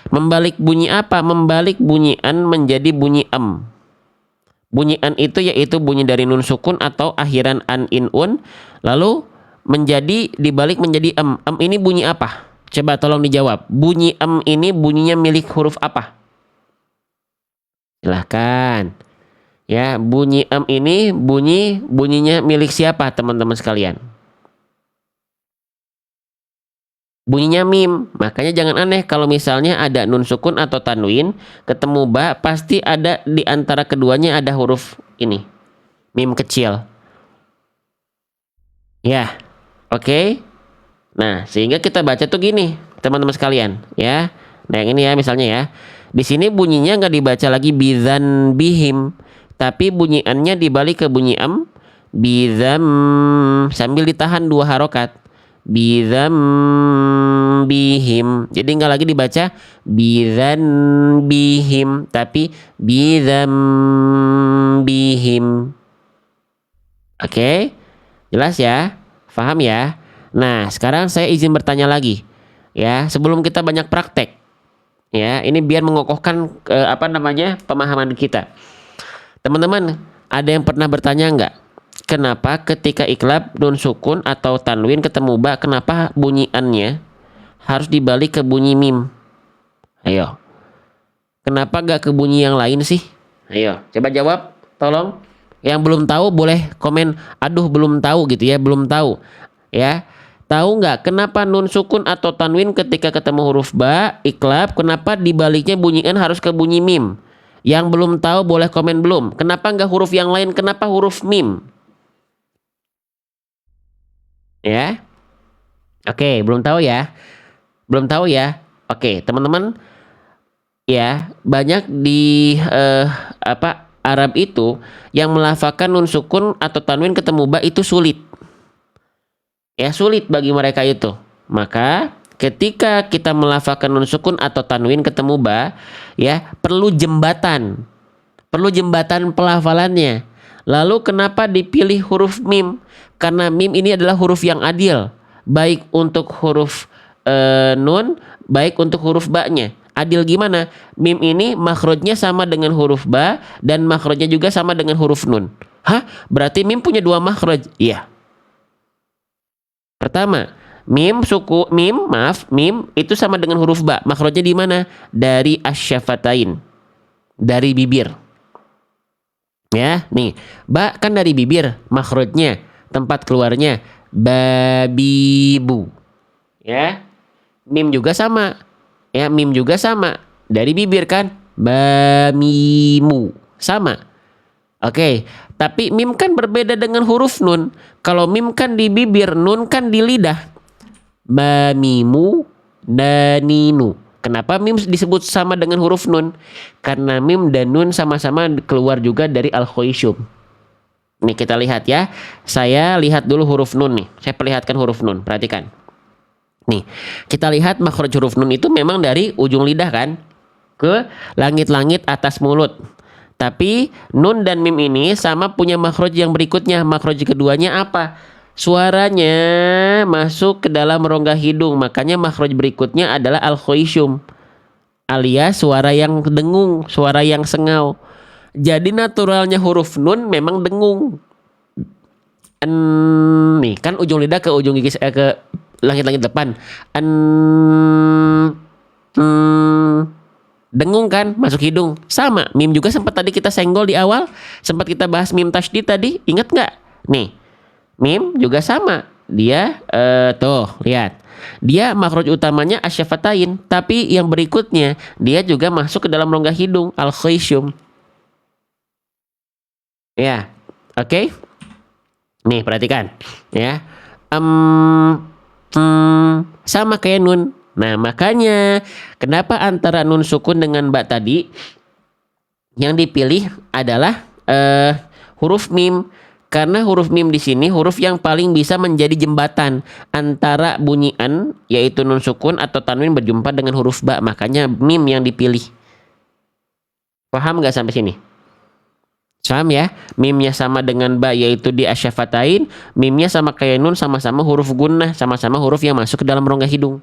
A: Membalik bunyi apa? Membalik bunyi an menjadi bunyi am. Bunyi an itu yaitu bunyi dari nun sukun atau akhiran an in un. Lalu dibalik menjadi am. Am ini bunyi apa? Coba tolong dijawab. Bunyi am ini bunyinya milik huruf apa? Silahkan. Ya, bunyi am ini bunyinya milik siapa teman-teman sekalian? Bunyinya mim. Makanya jangan aneh kalau misalnya ada nun sukun atau tanwin ketemu ba, pasti ada di antara keduanya ada huruf ini. Mim kecil. Ya. Oke. Nah, sehingga kita baca tuh gini, teman-teman sekalian, ya. Nah, yang ini ya misalnya ya. Di sini bunyinya nggak dibaca lagi bidzan bihim, tapi bunyiannya dibalik ke bunyi am, bidzam, sambil ditahan 2 harokat. Bidzam bihim. Jadi nggak lagi dibaca bidzan bihim, tapi bidzam bihim. Oke? Jelas ya? Paham ya? Nah, sekarang saya izin bertanya lagi. Ya, sebelum kita banyak praktek. Ya, ini biar mengokohkan pemahaman kita. Teman-teman, ada yang pernah bertanya nggak? Kenapa ketika iklab nun sukun atau tanwin ketemu ba, kenapa bunyiannya harus dibalik ke bunyi mim? Ayo. Kenapa nggak ke bunyi yang lain sih? Ayo, coba jawab, tolong. Yang belum tahu boleh komen, aduh belum tahu gitu ya, belum tahu. Ya. Tahu nggak kenapa nun sukun atau tanwin ketika ketemu huruf ba, iklab, kenapa dibaliknya bunyian harus ke bunyi mim? Yang belum tahu boleh komen belum. Kenapa nggak huruf yang lain? Kenapa huruf mim? Ya, oke, belum tahu ya, belum tahu ya. Oke, teman-teman, ya banyak di Arab itu yang melafalkan nun sukun atau tanwin ketemu ba itu sulit. Ya sulit bagi mereka itu. Maka ketika kita melafalkan nun sukun atau tanwin ketemu ba, ya perlu jembatan pelafalannya. Lalu kenapa dipilih huruf mim? Karena mim ini adalah huruf yang adil, baik untuk huruf nun, baik untuk huruf ba-nya. Adil gimana? Mim ini makhrajnya sama dengan huruf ba dan makhrajnya juga sama dengan huruf nun. Hah? Berarti mim punya 2 makhraj? Iya. Pertama, mim itu sama dengan huruf ba. Makhrajnya di mana? Dari asyafatain, dari bibir. Ya, nih, ba kan dari bibir, makhrajnya, tempat keluarnya babibu. Ya. Mim juga sama. Ya, mim juga sama, dari bibir kan? Bamimu. Sama. Oke, tapi mim kan berbeda dengan huruf nun. Kalau mim kan di bibir, nun kan di lidah. Bamimu daninu. Kenapa mim disebut sama dengan huruf nun? Karena mim dan nun sama-sama keluar juga dari al-khoisyum. Nih kita lihat ya. Saya lihat dulu huruf nun nih. Saya perlihatkan huruf nun. Perhatikan. Nih, kita lihat makhraj huruf nun itu memang dari ujung lidah kan? Ke langit-langit atas mulut. Tapi nun dan mim ini sama punya makhraj yang berikutnya. Makhraj keduanya apa? Suaranya masuk ke dalam rongga hidung. Makanya makhraj berikutnya adalah al-khoisyum, alias suara yang dengung, suara yang sengau. Jadi naturalnya huruf nun memang dengung. Nih kan ujung lidah ke ujung gigi ke langit-langit depan. Dengung kan, masuk hidung. Sama, mim juga sempat tadi kita senggol di awal, sempat kita bahas mim tasydid tadi, ingat nggak? Nih, mim juga sama. Dia tuh, lihat. Dia makhraj utamanya asyafatain, tapi yang berikutnya dia juga masuk ke dalam rongga hidung, al-khoisyum. Ya, oke. Nih, perhatikan, ya. Sama kayak nun. Nah, makanya kenapa antara nun sukun dengan ba tadi yang dipilih adalah huruf mim, Karena huruf mim di sini huruf yang paling bisa menjadi jembatan antara bunyi an, yaitu nun sukun atau tanwin berjumpa dengan huruf ba. Makanya mim yang dipilih. Paham nggak sampai sini? Paham ya? Mimnya sama dengan ba, yaitu di asyafatain. Mimnya sama kayak nun, sama-sama huruf gunnah, sama-sama huruf yang masuk ke dalam rongga hidung.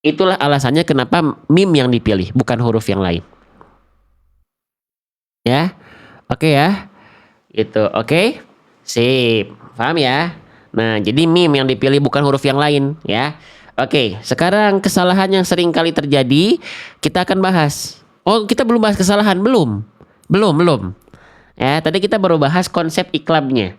A: Itulah alasannya kenapa mim yang dipilih, bukan huruf yang lain. Ya, oke ya. Itu oke, sip, paham ya. Nah, jadi mim yang dipilih bukan huruf yang lain ya. Oke, sekarang kesalahan yang sering kali terjadi kita akan bahas. Oh, kita belum bahas kesalahan, belum. Ya, tadi kita baru bahas konsep iklabnya.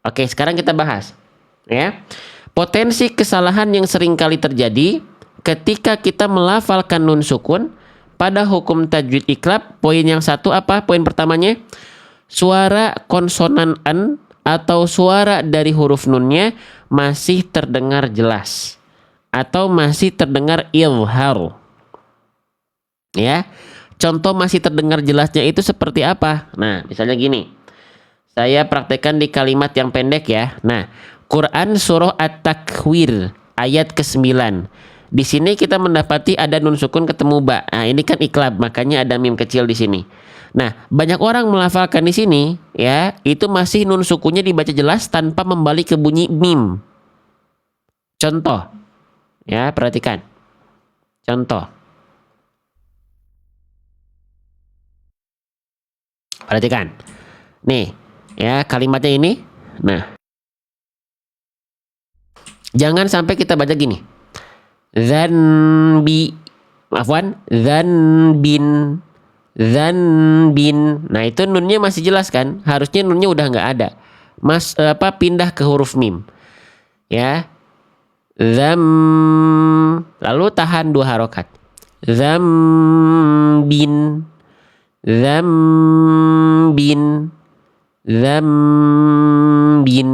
A: Oke, sekarang kita bahas ya. Potensi kesalahan yang sering kali terjadi ketika kita melafalkan nun sukun pada hukum tajwid iklab. Poin yang satu apa? Poin pertamanya, suara konsonan an atau suara dari huruf nunnya masih terdengar jelas atau masih terdengar ilhar. Ya, contoh masih terdengar jelasnya itu seperti apa? Nah, misalnya gini. Saya praktekkan di kalimat yang pendek ya. Nah, Quran surah At-Takwir ayat ke-9. Di sini kita mendapati ada nun sukun ketemu ba. Nah, ini kan iklab, makanya ada mim kecil di sini. Nah, banyak orang melafalkan di sini ya, itu masih nun sukunnya dibaca jelas tanpa membalik ke bunyi mim. Contoh. Ya, perhatikan. Contoh. Perhatikan. Nih, ya kalimatnya ini. Nah. Jangan sampai kita baca gini. Zanbi, afwan, zanbin, zanbin. Nah, itu nunnya masih jelas kan? Harusnya nunnya udah nggak ada. Pindah ke huruf mim. Ya. Zam, lalu tahan 2 harokat. Zambin, zambin, zambin.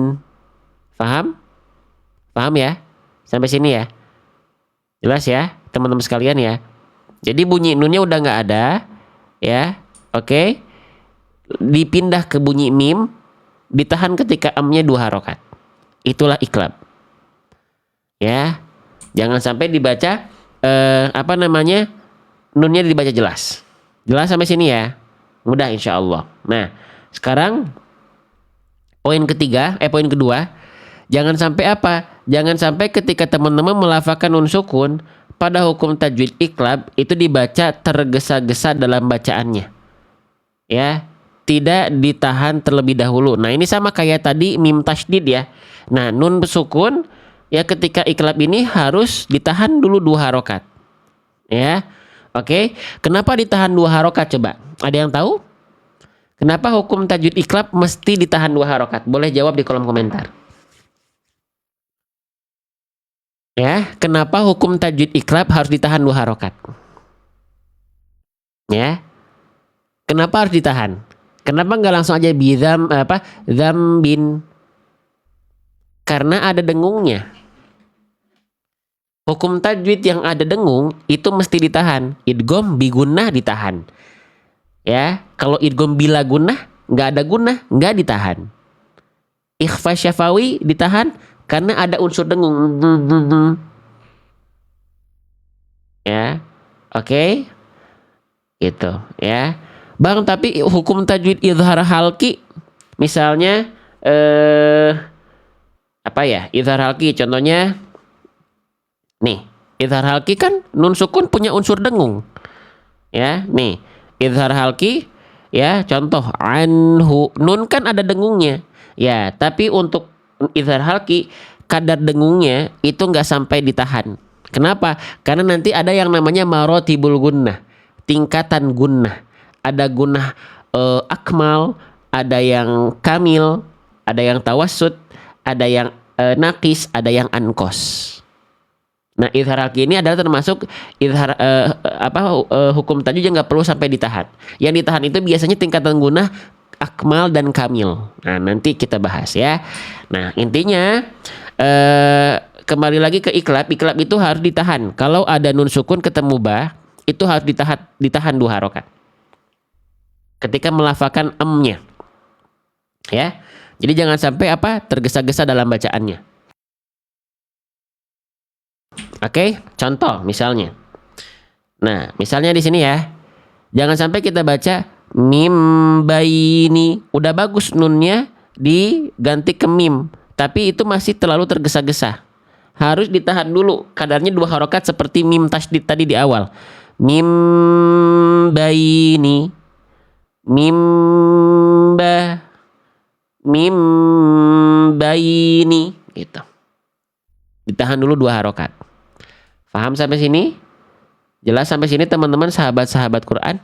A: Paham? Paham ya? Sampai sini ya? Jelas ya, teman-teman sekalian ya. Jadi bunyi nunnya udah nggak ada, ya. Oke. Dipindah ke bunyi mim, ditahan ketika amnya 2 harokat. Itulah iklab. Ya, jangan sampai dibaca nunnya dibaca jelas. Jelas sampai sini ya. Mudah insya Allah. Nah, sekarang poin kedua. Jangan sampai apa? Jangan sampai ketika teman-teman melafalkan nun sukun pada hukum tajwid iklab itu dibaca tergesa-gesa dalam bacaannya. Ya, tidak ditahan terlebih dahulu. Nah, ini sama kayak tadi mim tasydid ya. Nah, nun sukun ya ketika iklab ini harus ditahan dulu 2 harokat. Ya. Oke. Kenapa ditahan 2 harokat coba? Ada yang tahu? Kenapa hukum tajwid iklab mesti ditahan 2 harokat? Boleh jawab di kolom komentar. Ya, kenapa hukum tajwid iklab harus ditahan 2 harokat? Ya, kenapa harus ditahan? Kenapa nggak langsung aja zambin? Karena ada dengungnya. Hukum tajwid yang ada dengung itu mesti ditahan. Idgham bi gunnah ditahan. Ya, kalau idgham bila gunnah nggak ada gunnah nggak ditahan. Ikhfa syafawi ditahan karena ada unsur dengung. Ya. Oke. Gitu, ya. Bang, tapi hukum tajwid izhar halki misalnya izhar halki contohnya nih. Izhar halki kan nun sukun punya unsur dengung. Ya, nih. Izhar halki ya, contoh anhu, nun kan ada dengungnya. Ya, tapi untuk izhar halki kadar dengungnya itu nggak sampai ditahan. Kenapa? Karena nanti ada yang namanya marotibul gunnah, tingkatan gunnah. Ada gunnah akmal, ada yang kamil, ada yang tawassut, ada yang nakis, ada yang ankos. Nah, izhar halki ini adalah termasuk izhar hukum tajwid yang nggak perlu sampai ditahan. Yang ditahan itu biasanya tingkatan gunnah akmal dan kamil. Nah, nanti kita bahas ya. Nah, intinya kembali lagi ke iklab. Iklab itu harus ditahan. Kalau ada nun sukun ketemu ba, itu harus ditahan 2 harokat. Ketika melafalkan emnya. Ya. Jadi jangan sampai apa tergesa-gesa dalam bacaannya. Oke, contoh misalnya. Nah, misalnya di sini ya. Jangan sampai kita baca mim baini. Udah bagus nunnya diganti ke mim, tapi itu masih terlalu tergesa-gesa. Harus ditahan dulu. Kadarnya 2 harokat seperti mim tasydid tadi di awal. Mim baini. Mim ba. Mim baini. Gitu. Ditahan dulu 2 harokat. Paham sampai sini? Jelas sampai sini teman-teman sahabat-sahabat Quran?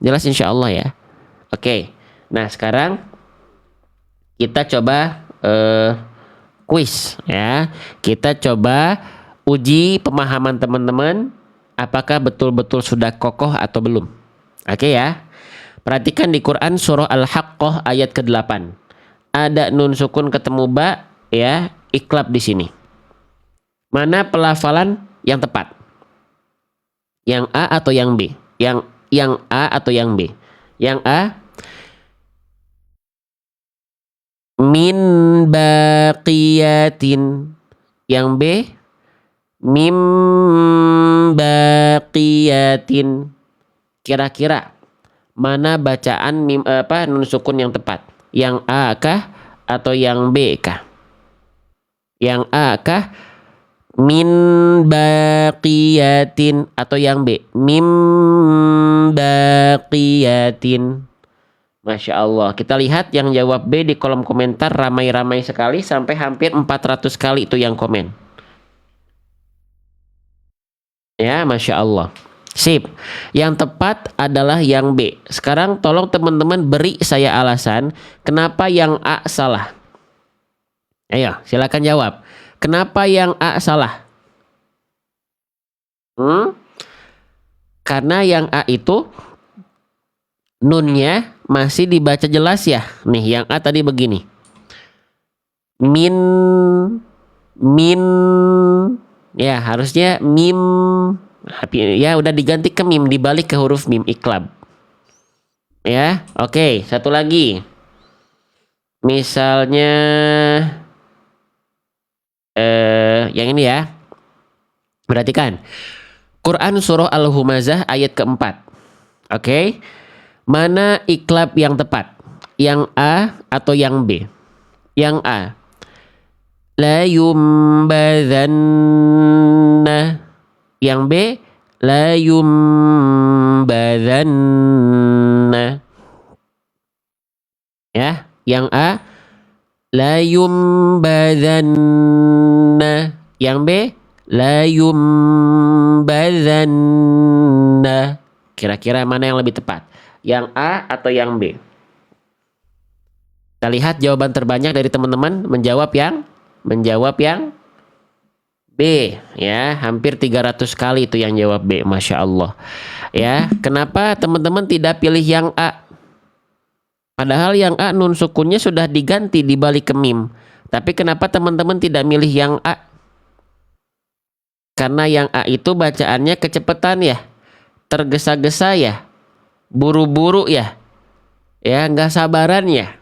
A: Jelas insya Allah ya. Oke. Nah sekarang kita coba quiz ya. Kita coba uji pemahaman teman-teman. Apakah betul-betul sudah kokoh atau belum? Oke ya. Perhatikan di Quran surah Al-Haqqah ayat ke-8. Ada nun sukun ketemu ba ya, iklab di sini. Mana pelafalan yang tepat? Yang A atau yang B? Yang A atau yang B? Yang A min baqiyatin. Yang B mim baqiyatin. Kira-kira mana bacaan nun sukun yang tepat? Yang A kah atau yang B kah? Yang A kah min baqiyatin atau yang B mim baqiyatin? Masya Allah. Kita lihat yang jawab B di kolom komentar ramai-ramai sekali, sampai hampir 400 kali itu yang komen. Ya, Masya Allah. Sip. Yang tepat adalah yang B. Sekarang tolong teman-teman beri saya alasan kenapa yang A salah. Ayo, silakan jawab. Kenapa yang A salah? Karena yang A itu nunnya masih dibaca jelas ya. Nih yang A tadi begini. Min ya harusnya mim. Ya udah diganti ke mim, dibalik ke huruf mim, iklab. Ya, oke, satu lagi. Misalnya yang ini ya. Perhatikan. Quran surah Al-Humazah ayat keempat. Oke. Mana iklab yang tepat? Yang A atau yang B? Yang A. La yumbadzanna. Yang B. La yumbadzanna. Ya, yang A. La yumbadzanna. Yang B. La yumbadzanna. Kira-kira mana yang lebih tepat? Yang A atau yang B? Kita lihat jawaban terbanyak dari teman-teman menjawab yang B ya, hampir 300 kali itu yang jawab B. Masya Allah ya. Kenapa teman-teman tidak pilih yang A? Padahal yang A nun sukunnya sudah diganti dibalik ke mim. Tapi kenapa teman-teman tidak milih yang A? Karena yang A itu bacaannya kecepatan ya, tergesa-gesa ya, buru-buru ya, nggak sabaran ya.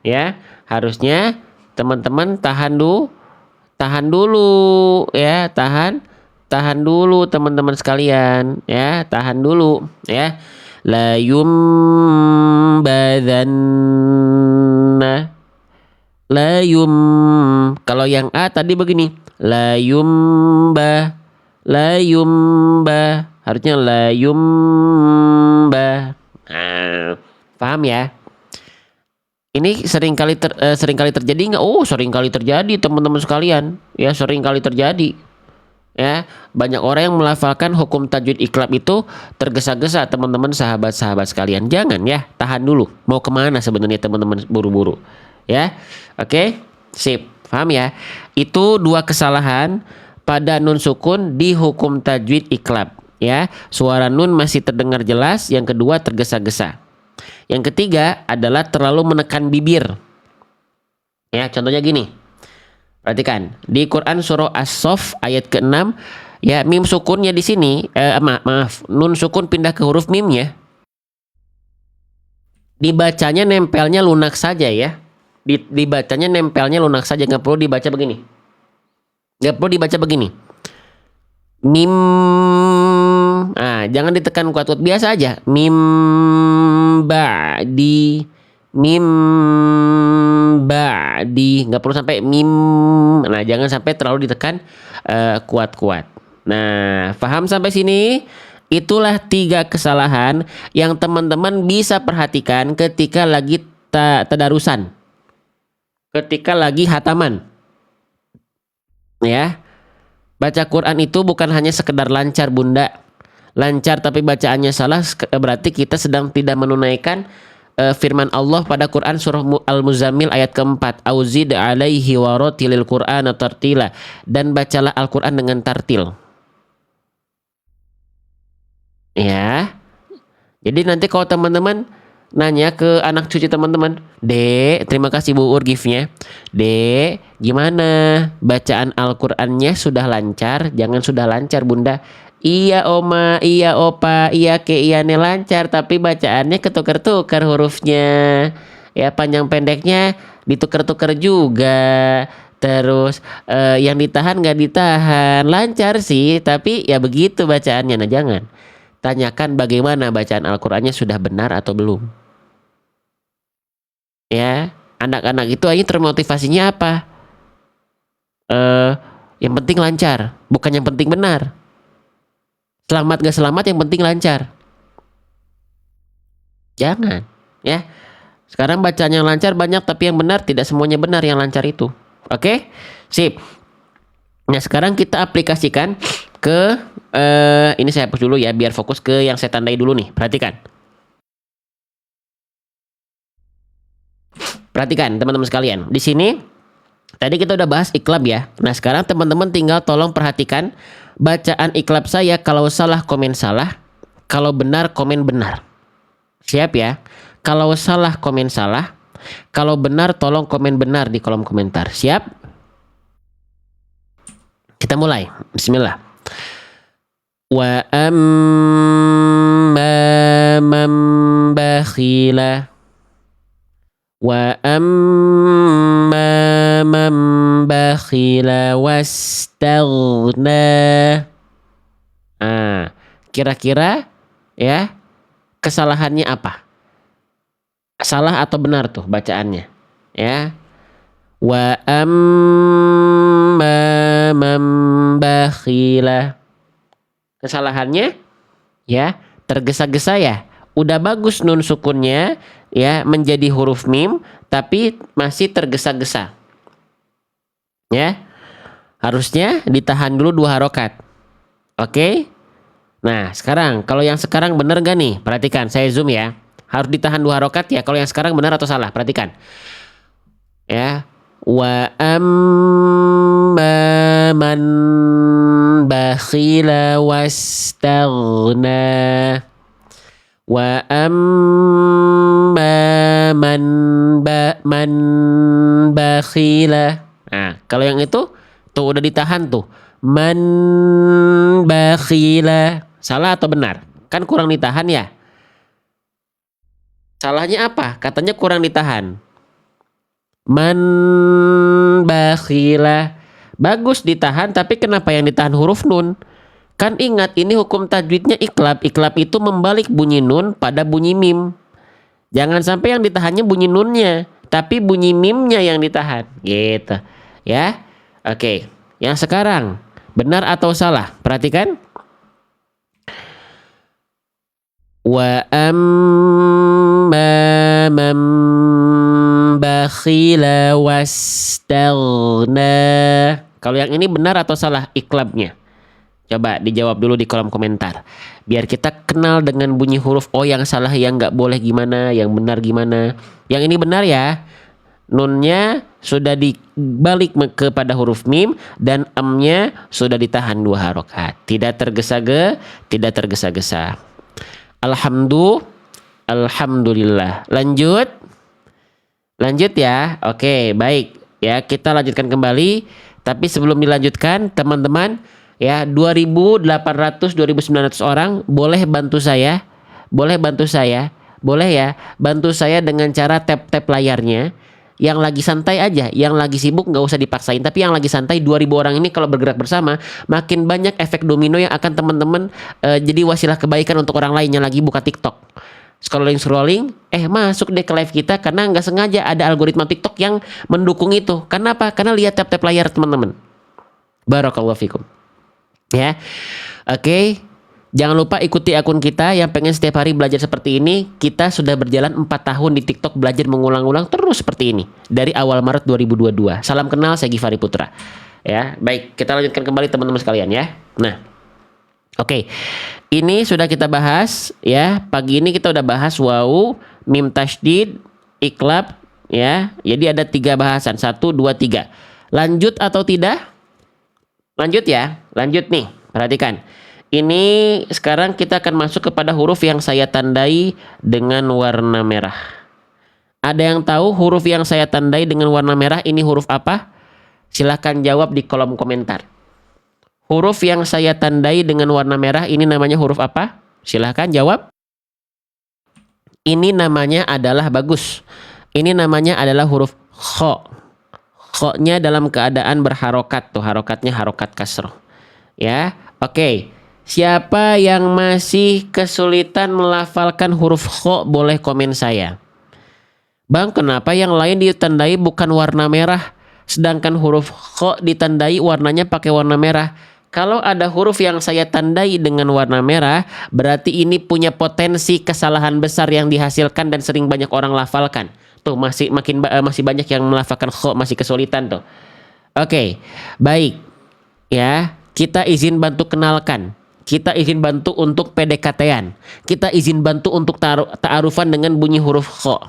A: Ya harusnya teman-teman tahan dulu ya, tahan dulu teman-teman sekalian ya, tahan dulu ya. La yumbadzanna. Kalau yang A tadi begini, la yumba, harusnya la yumba. Paham ya? Ini seringkali terjadi nggak? Oh, seringkali terjadi teman-teman sekalian. Ya, seringkali terjadi. Ya, banyak orang yang melafalkan hukum tajwid iklab itu tergesa-gesa teman-teman sahabat-sahabat sekalian. Jangan ya, tahan dulu. Mau kemana sebenarnya teman-teman buru-buru? Ya, oke, sip, paham ya? Itu 2 kesalahan pada nun sukun di hukum tajwid iklab. Ya, suara nun masih terdengar jelas. Yang kedua tergesa-gesa. Yang ketiga adalah terlalu menekan bibir. Ya, contohnya gini. Perhatikan, di Quran surah As-Saff ayat ke-6, ya mim sukunnya di sini, maaf, nun sukun pindah ke huruf mimnya. Dibacanya nempelnya lunak saja ya. Dibacanya nempelnya lunak saja, nggak perlu dibaca begini. Nggak perlu dibaca begini. Mim, jangan ditekan kuat-kuat, biasa aja. Mim ba'di, nggak perlu sampai mim. Nah, jangan sampai terlalu ditekan kuat-kuat. Nah, paham sampai sini? Itulah 3 kesalahan yang teman-teman bisa perhatikan ketika lagi tadarusan, ketika lagi hataman. Ya, baca Quran itu bukan hanya sekedar lancar bunda. Lancar tapi bacaannya salah berarti kita sedang tidak menunaikan firman Allah pada Quran surah Al-Muzammil ayat keempat. Auzid alaihi waratilil Qur'ana tartila. Dan bacalah Al-Quran dengan tartil. Ya. Jadi nanti kalau teman-teman nanya ke anak cucu teman-teman, Dek, terima kasih Bu Ur gift-nya. Dek, gimana bacaan Al-Qur'annya, sudah lancar? Jangan sudah lancar, Bunda. Iya Oma, iya Opa, iya Ke, iya Ne, lancar, tapi bacaannya ketukar-tukar hurufnya. Ya, panjang pendeknya ditukar-tukar juga. Terus yang ditahan nggak ditahan. Lancar sih, tapi ya begitu bacaannya. Nah, jangan. Tanyakan bagaimana bacaan Al-Qur'annya, sudah benar atau belum. Ya, anak-anak itu aja termotivasinya apa? Yang penting lancar, bukan yang penting benar. Selamat gak selamat, yang penting lancar. Jangan, ya. Sekarang bacaan yang lancar banyak, tapi yang benar tidak semuanya benar yang lancar itu. Oke? Sip. Nah, sekarang kita aplikasikan ke ini saya hapus dulu ya biar fokus ke yang saya tandai dulu nih. Perhatikan teman-teman sekalian. Di sini tadi kita udah bahas iklab ya. Nah, sekarang teman-teman tinggal tolong perhatikan bacaan iklab saya. Kalau salah komen salah, kalau benar komen benar. Siap ya? Kalau salah komen salah, kalau benar tolong komen benar di kolom komentar. Siap? Kita mulai. Bismillah. Wa amma man bakhila wa amma man bakhila wastaghna. Kira-kira ya kesalahannya apa? Salah atau benar tuh bacaannya? Ya. Wa amma man bakhila. Kesalahannya ya tergesa-gesa ya. Udah bagus nun sukunnya ya menjadi huruf mim tapi masih tergesa-gesa. Ya. Harusnya ditahan dulu 2 harokat. Oke? Nah, sekarang kalau yang sekarang benar gak nih? Perhatikan, saya zoom ya. Harus ditahan 2 harokat ya. Kalau yang sekarang benar atau salah? Perhatikan. Ya. Wa amma man bakhila wastaghna. Wa amma man bakhila. Nah, kalau yang itu tuh udah ditahan tuh. Man bakhila. Salah atau benar? Kan kurang ditahan ya. Salahnya apa? Katanya kurang ditahan. Man bakhila. Bagus ditahan, tapi kenapa yang ditahan huruf nun? Kan ingat ini hukum tajwidnya iklab. Iklab itu membalik bunyi nun pada bunyi mim. Jangan sampai yang ditahannya bunyi nunnya, tapi bunyi mimnya yang ditahan. Gitu. Ya. Oke. Yang sekarang benar atau salah? Perhatikan. Wa amma man bakhila wastaghna. Kalau yang ini benar atau salah iklabnya? Coba dijawab dulu di kolom komentar. Biar kita kenal dengan bunyi huruf. Oh, yang salah yang nggak boleh gimana, yang benar gimana. Yang ini benar ya. Nunnya sudah dibalik kepada huruf mim dan emnya sudah ditahan 2 harokat. Tidak tergesa-gesa. Alhamdulillah. Lanjut ya. Oke, baik. Ya, kita lanjutkan kembali. Tapi sebelum dilanjutkan, teman-teman, ya 2.800 2.900 orang boleh bantu saya boleh ya bantu saya dengan cara tap-tap layarnya. Yang lagi santai aja, yang lagi sibuk nggak usah dipaksain. Tapi yang lagi santai 2000 orang ini kalau bergerak bersama, makin banyak efek domino yang akan teman-teman jadi wasilah kebaikan untuk orang lain yang lagi buka TikTok. Scrolling, masuk deh ke live kita karena nggak sengaja ada algoritma TikTok yang mendukung itu. Karena apa? Karena lihat tap-tap layar teman-teman. Barakallahu fikum. Ya, oke. Jangan lupa ikuti akun kita yang pengen setiap hari belajar seperti ini. Kita sudah berjalan 4 tahun di TikTok belajar mengulang-ulang terus seperti ini. Dari awal Maret 2022. Salam kenal, saya Givari Putra. Ya, baik. Kita lanjutkan kembali teman-teman sekalian ya. Nah, oke. Ini sudah kita bahas ya. Pagi ini kita udah bahas wawu, mim tasydid, iqlab ya. Jadi ada 3 bahasan. 1, 2, 3. Lanjut atau tidak? Lanjut ya. Lanjut nih. Perhatikan. Ini sekarang kita akan masuk kepada huruf yang saya tandai dengan warna merah. Ada yang tahu huruf yang saya tandai dengan warna merah ini huruf apa? Silahkan jawab di kolom komentar. Huruf yang saya tandai dengan warna merah ini namanya huruf apa? Silahkan jawab. Ini namanya adalah bagus. Ini namanya adalah huruf kho. Kho-nya dalam keadaan berharokat. Tuh harokatnya harokat kasroh. Ya, oke. Siapa yang masih kesulitan melafalkan huruf kho boleh komen saya. Bang, kenapa yang lain ditandai bukan warna merah? Sedangkan huruf kho ditandai warnanya pakai warna merah. Kalau ada huruf yang saya tandai dengan warna merah, berarti ini punya potensi kesalahan besar yang dihasilkan dan sering banyak orang lafalkan. Tuh masih banyak yang melafalkan kho, masih kesulitan tuh. Oke, baik. Ya, kita izin bantu kenalkan. Kita izin bantu untuk PDKT-an. Kita izin bantu untuk ta'arufan dengan bunyi huruf kho.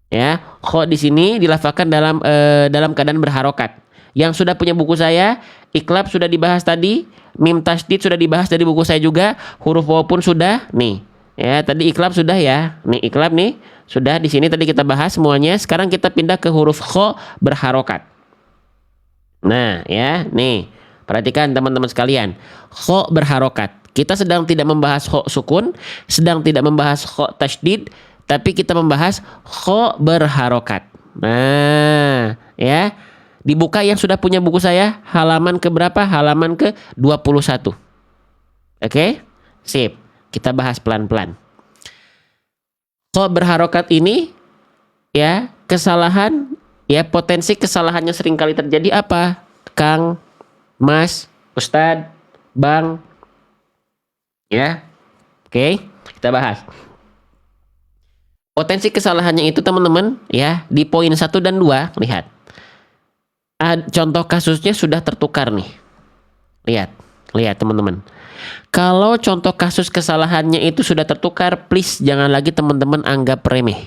A: Ya, kho di sini dilafalkan dalam keadaan berharokat. Yang sudah punya buku saya, iqlab sudah dibahas tadi, mim tasydid sudah dibahas dari buku saya juga, huruf waw pun sudah. Nih, ya tadi iqlab sudah ya. Nih iqlab nih sudah di sini tadi kita bahas semuanya. Sekarang kita pindah ke huruf kho berharokat. Nah, ya, nih. Perhatikan teman-teman sekalian. Kho berharokat. Kita sedang tidak membahas kho sukun, sedang tidak membahas kho tasydid, tapi kita membahas kho berharokat. Nah, ya. Dibuka yang sudah punya buku saya, halaman ke berapa? Halaman ke 21. Oke? Sip. Kita bahas pelan-pelan. Kho berharokat ini ya, kesalahan ya, potensi kesalahannya sering kali terjadi apa? Kang, Mas, Ustadz, Bang. Ya. Oke, kita bahas. Potensi kesalahannya itu teman-teman ya, di poin 1 dan 2, lihat. Contoh kasusnya sudah tertukar nih. Lihat teman-teman. Kalau contoh kasus kesalahannya itu sudah tertukar, please jangan lagi teman-teman anggap remeh.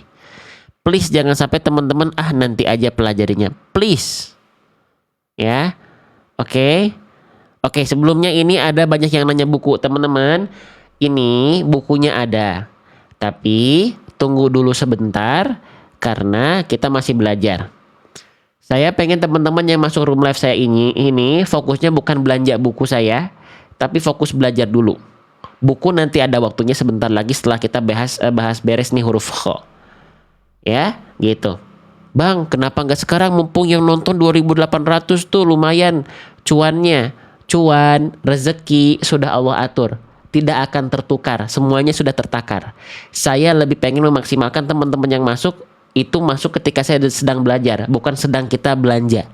A: Please jangan sampai teman-teman nanti aja pelajarinya. Please. Ya. Oke, sebelumnya ini ada banyak yang nanya buku. Teman-teman, ini bukunya ada. Tapi tunggu dulu sebentar karena kita masih belajar. Saya pengen teman-teman yang masuk room live saya ini fokusnya bukan belanja buku saya, tapi fokus belajar dulu. Buku nanti ada waktunya sebentar lagi setelah kita bahas beres nih huruf kho. Ya, gitu. Bang, kenapa nggak sekarang mumpung yang nonton 2.800 tuh lumayan cuannya. Cuan, rezeki sudah Allah atur. Tidak akan tertukar, semuanya sudah tertakar. Saya lebih pengen memaksimalkan teman-teman yang masuk itu masuk ketika saya sedang belajar, bukan sedang kita belanja.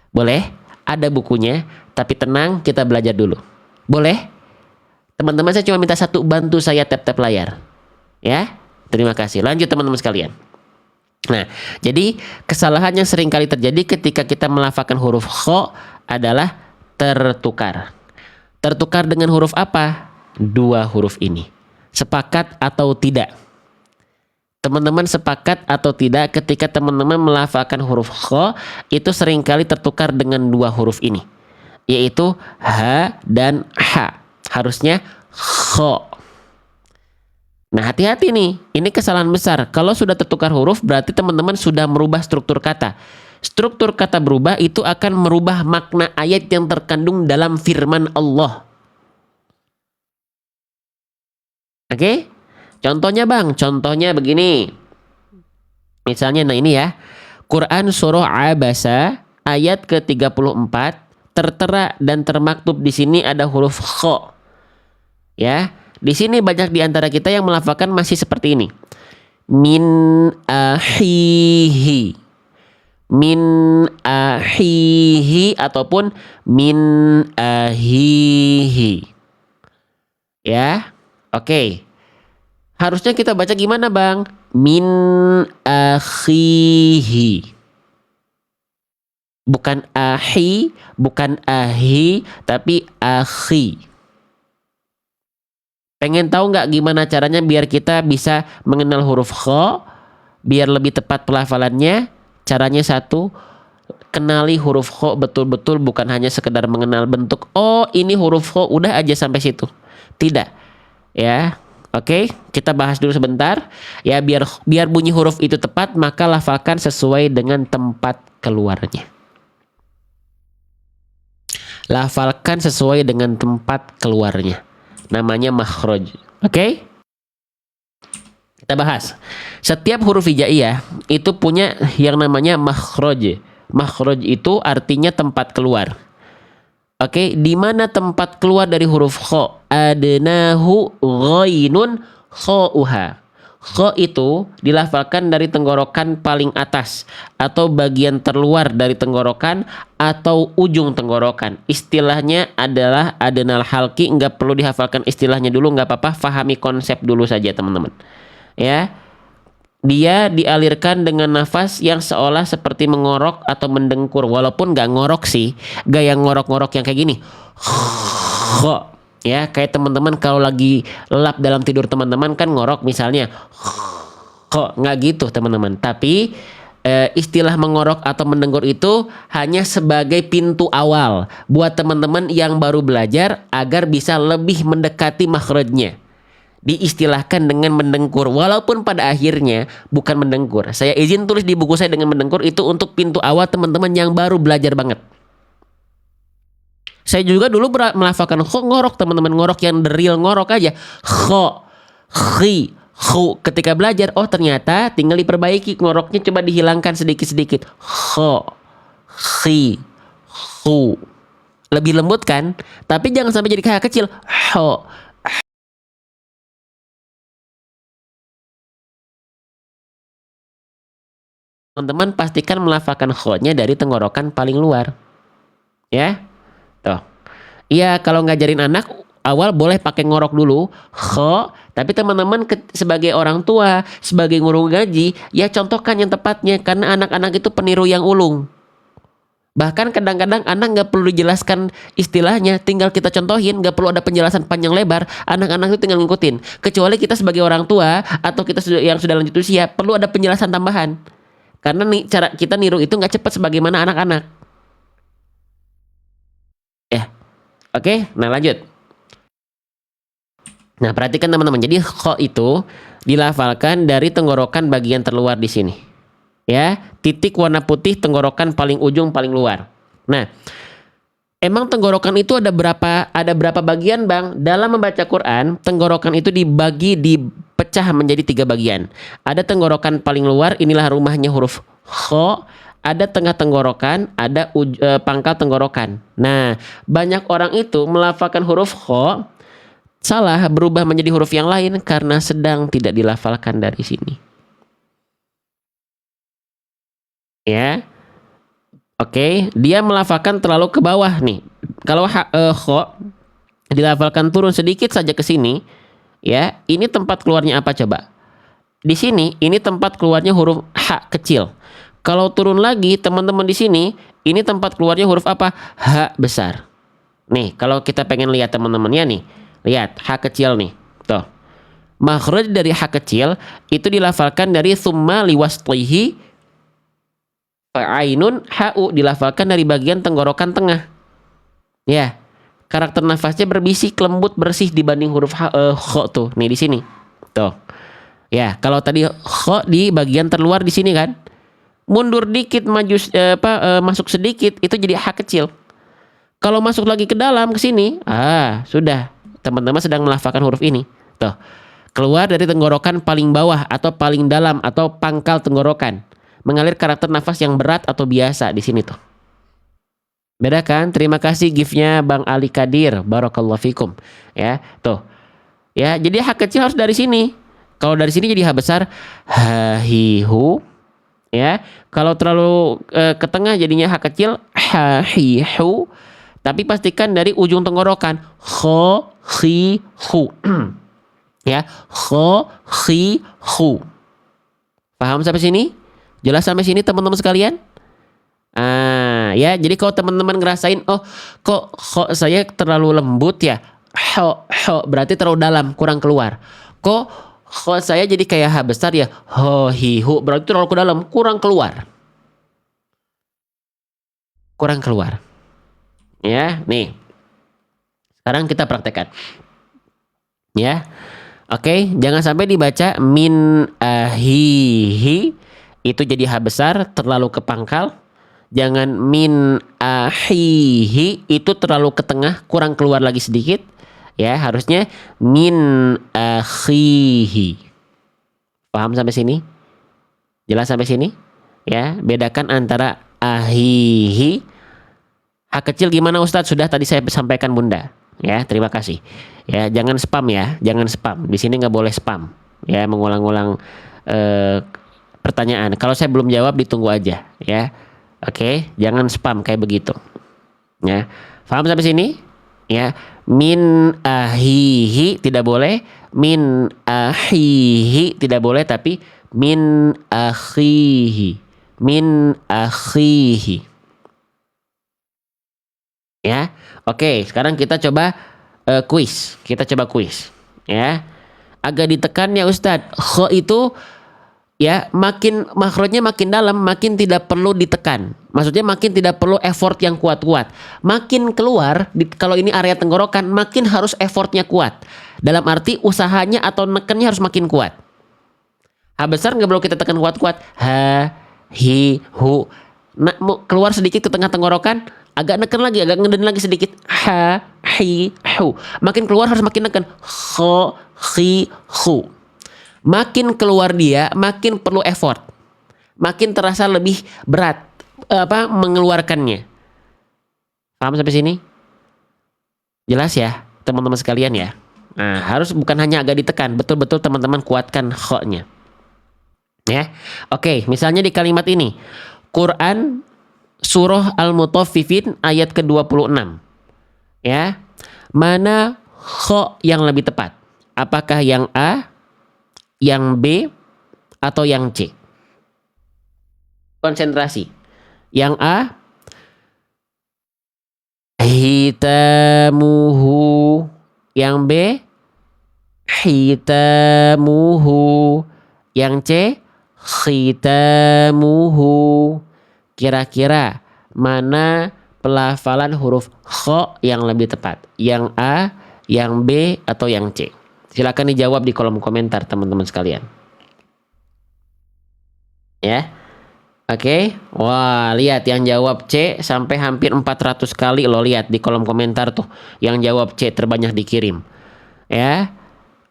A: Boleh? Ada bukunya, tapi tenang, kita belajar dulu. Boleh? Teman-teman, saya cuma minta satu, bantu saya tap-tap layar. Ya? Terima kasih. Lanjut teman-teman sekalian. Nah, jadi kesalahan yang sering kali terjadi ketika kita melafalkan huruf kho adalah tertukar. Tertukar dengan huruf apa? 2 huruf ini. Sepakat atau tidak? Teman-teman sepakat atau tidak ketika teman-teman melafalkan huruf kho itu seringkali tertukar dengan 2 huruf ini, yaitu ha dan ha. Harusnya kho. Nah, hati-hati nih, ini kesalahan besar. Kalau sudah tertukar huruf berarti teman-teman sudah merubah struktur kata. Struktur kata berubah itu akan merubah makna ayat yang terkandung dalam firman Allah. Oke? Contohnya Bang, contohnya begini. Misalnya nah ini ya. Quran surah Abasa ayat ke-34 tertera dan termaktub di sini ada huruf kha. Ya, di sini banyak di antara kita yang melafalkan masih seperti ini. Min ahihi. Min ahihi ataupun min ahihi. Ya. Oke. Harusnya kita baca gimana, Bang? Min akhihi. Bukan ahi, bukan ahi, tapi akhi. Pengen tahu nggak gimana caranya biar kita bisa mengenal huruf kha, biar lebih tepat pelafalannya? Caranya satu, kenali huruf kha betul-betul, bukan hanya sekedar mengenal bentuk. Oh, ini huruf kha, udah aja sampai situ. Tidak. Ya. Oke, kita bahas dulu sebentar. Ya, biar bunyi huruf itu tepat, maka lafalkan sesuai dengan tempat keluarnya. Lafalkan sesuai dengan tempat keluarnya. Namanya makhraj. Oke? Kita bahas. Setiap huruf hijaiyah itu punya yang namanya makhraj. Makhraj itu artinya tempat keluar. Oke, di mana tempat keluar dari huruf kha? Adnahu ghainun khauha. Kha itu dilafalkan dari tenggorokan paling atas atau bagian terluar dari tenggorokan atau ujung tenggorokan. Istilahnya adalah adnal halqi, nggak perlu dihafalkan istilahnya dulu, nggak apa-apa, fahami konsep dulu saja teman-teman. Ya, dia dialirkan dengan nafas yang seolah seperti mengorok atau mendengkur, walaupun nggak ngorok sih, gaya ngorok-ngorok yang kayak gini. Kha. Ya, kayak teman-teman kalau lagi lelap dalam tidur teman-teman kan ngorok misalnya. Kok nggak gitu teman-teman. Tapi istilah mengorok atau mendengkur itu hanya sebagai pintu awal buat teman-teman yang baru belajar agar bisa lebih mendekati makhrajnya. Diistilahkan dengan mendengkur, walaupun pada akhirnya bukan mendengkur. Saya izin tulis di buku saya dengan mendengkur itu untuk pintu awal teman-teman yang baru belajar banget. Saya juga dulu melafalkan kho ngorok teman-teman, ngorok yang the real ngorok aja. Kho, khi, khu. Ketika belajar, oh ternyata tinggal diperbaiki ngoroknya, coba dihilangkan sedikit-sedikit. Kho, khi, khu. Lebih lembut kan? Tapi jangan sampai jadi kayak kecil. Ho. Teman-teman pastikan melafalkan kho-nya dari tenggorokan paling luar. Ya. Tuh. Iya, kalau ngajarin anak awal boleh pakai ngorok dulu, kho, tapi teman-teman sebagai orang tua, sebagai guru ngaji, ya contohkan yang tepatnya karena anak-anak itu peniru yang ulung. Bahkan kadang-kadang anak nggak perlu dijelaskan istilahnya, tinggal kita contohin, nggak perlu ada penjelasan panjang lebar, anak-anak itu tinggal ngikutin. Kecuali kita sebagai orang tua atau kita yang sudah lanjut usia, perlu ada penjelasan tambahan. Karena nih cara kita niru itu nggak cepat sebagaimana anak-anak. Oke, nah lanjut. Nah, perhatikan teman-teman. Jadi kho itu dilafalkan dari tenggorokan bagian terluar di sini. Ya, titik warna putih tenggorokan paling ujung paling luar. Nah, emang tenggorokan itu ada berapa bagian, Bang? Dalam membaca Quran, tenggorokan itu dipecah menjadi 3 bagian. Ada tenggorokan paling luar, inilah rumahnya huruf kho. Ada tengah tenggorokan, ada pangkal tenggorokan. Nah, banyak orang itu melafalkan huruf kho salah, berubah menjadi huruf yang lain karena sedang tidak dilafalkan dari sini. Ya. Oke, dia melafalkan terlalu ke bawah nih. Kalau kho dilafalkan turun sedikit saja ke sini, ya, ini tempat keluarnya apa coba? Di sini, ini tempat keluarnya huruf ha kecil. Kalau turun lagi teman-teman di sini, ini tempat keluarnya huruf apa? H besar. Nih, kalau kita pengen lihat teman-temannya nih, lihat H kecil nih. Tuh. Makhraj dari H kecil itu dilafalkan dari summa liwaslihi fa'ainun ha'u, dilafalkan dari bagian tenggorokan tengah. Ya. Karakter nafasnya berbisik, lembut, bersih dibanding huruf kho tuh. Nih di sini. Tuh. Ya, kalau tadi kho di bagian terluar di sini kan? Mundur dikit, maju masuk sedikit, itu jadi H kecil. Kalau masuk lagi ke dalam ke sini, sudah teman-teman sedang melafalkan huruf ini. Tuh. keluar dari tenggorokan paling bawah atau paling dalam atau pangkal tenggorokan. Mengalir karakter nafas yang berat atau biasa di sini tuh. Beda kan? Terima kasih gift-nya Bang Ali Kadir. Barakallahu fikum. Ya, tuh. Ya, jadi H kecil harus dari sini. Kalau dari sini jadi H besar. Ha, hi, hu. Ya, kalau terlalu ke tengah jadinya H kecil. Ha, hi, hu. Tapi pastikan dari ujung tenggorokan. Ho, hi, hu. Ya, ho, hi, hu. Paham sampai sini? Jelas sampai sini teman-teman sekalian? Ya, jadi kalau teman-teman ngerasain, oh kok saya terlalu lembut ya, berarti terlalu dalam, kurang keluar. Kok saya jadi kayak H besar ya, hi, hu, berarti terlalu ke dalam, kurang keluar. Kurang keluar. Ya, nih. Sekarang kita praktekkan. Ya, oke, jangan sampai dibaca min ahihi, itu jadi H besar, terlalu ke pangkal. Jangan min ahihi, itu terlalu ke tengah, kurang keluar lagi sedikit. Ya, harusnya min ahihi. Paham sampai sini? Jelas sampai sini? Ya, bedakan antara ahihi. H kecil gimana Ustadz? Sudah tadi saya sampaikan Bunda. Ya, terima kasih. Ya, jangan spam ya, jangan spam. Di sini nggak boleh spam. Ya, mengulang-ulang pertanyaan. Kalau saya belum jawab ditunggu aja. Ya. Oke, jangan spam kayak begitu. Ya, paham sampai sini? Ya, min ahihi tidak boleh, min ahihi tidak boleh, tapi min akhihi, min akhihi. Ya, oke. Sekarang kita coba kuis. Kita coba kuis. Ya, agak ditekan ya Ustadz. Kho itu ya, makin makhrajnya makin dalam, makin tidak perlu ditekan. Maksudnya makin tidak perlu effort yang kuat-kuat. Makin keluar, kalau ini area tenggorokan, makin harus effortnya kuat. Dalam arti usahanya atau nekennya harus makin kuat. H besar nggak perlu kita tekan kuat-kuat. Ha, hi, hu. Nah, keluar sedikit ke tengah tenggorokan, agak neken lagi, agak ngeden lagi sedikit. Ha, hi, hu. Makin keluar harus makin neken. Ho, hi, hu. Makin keluar dia, makin perlu effort. Makin terasa lebih berat mengeluarkannya. Paham sampai sini? Jelas ya, teman-teman sekalian ya. Nah, harus bukan hanya agak ditekan, betul-betul teman-teman kuatkan kho-nya. Ya. Oke, misalnya di kalimat ini. Quran surah Al-Mutaffifin ayat ke-26. Ya. Mana kho yang lebih tepat? Apakah yang A, yang B, atau yang C? Konsentrasi. Yang A, hitamuhu. Yang B, hitamuhu. Yang C, khitamuhu. Kira-kira mana pelafalan huruf kho yang lebih tepat? Yang A, yang B, atau yang C? Silakan dijawab di kolom komentar teman-teman sekalian. Ya. Oke. Wah, lihat yang jawab C sampai hampir 400 kali lo lihat di kolom komentar tuh. Yang jawab C terbanyak dikirim. Ya.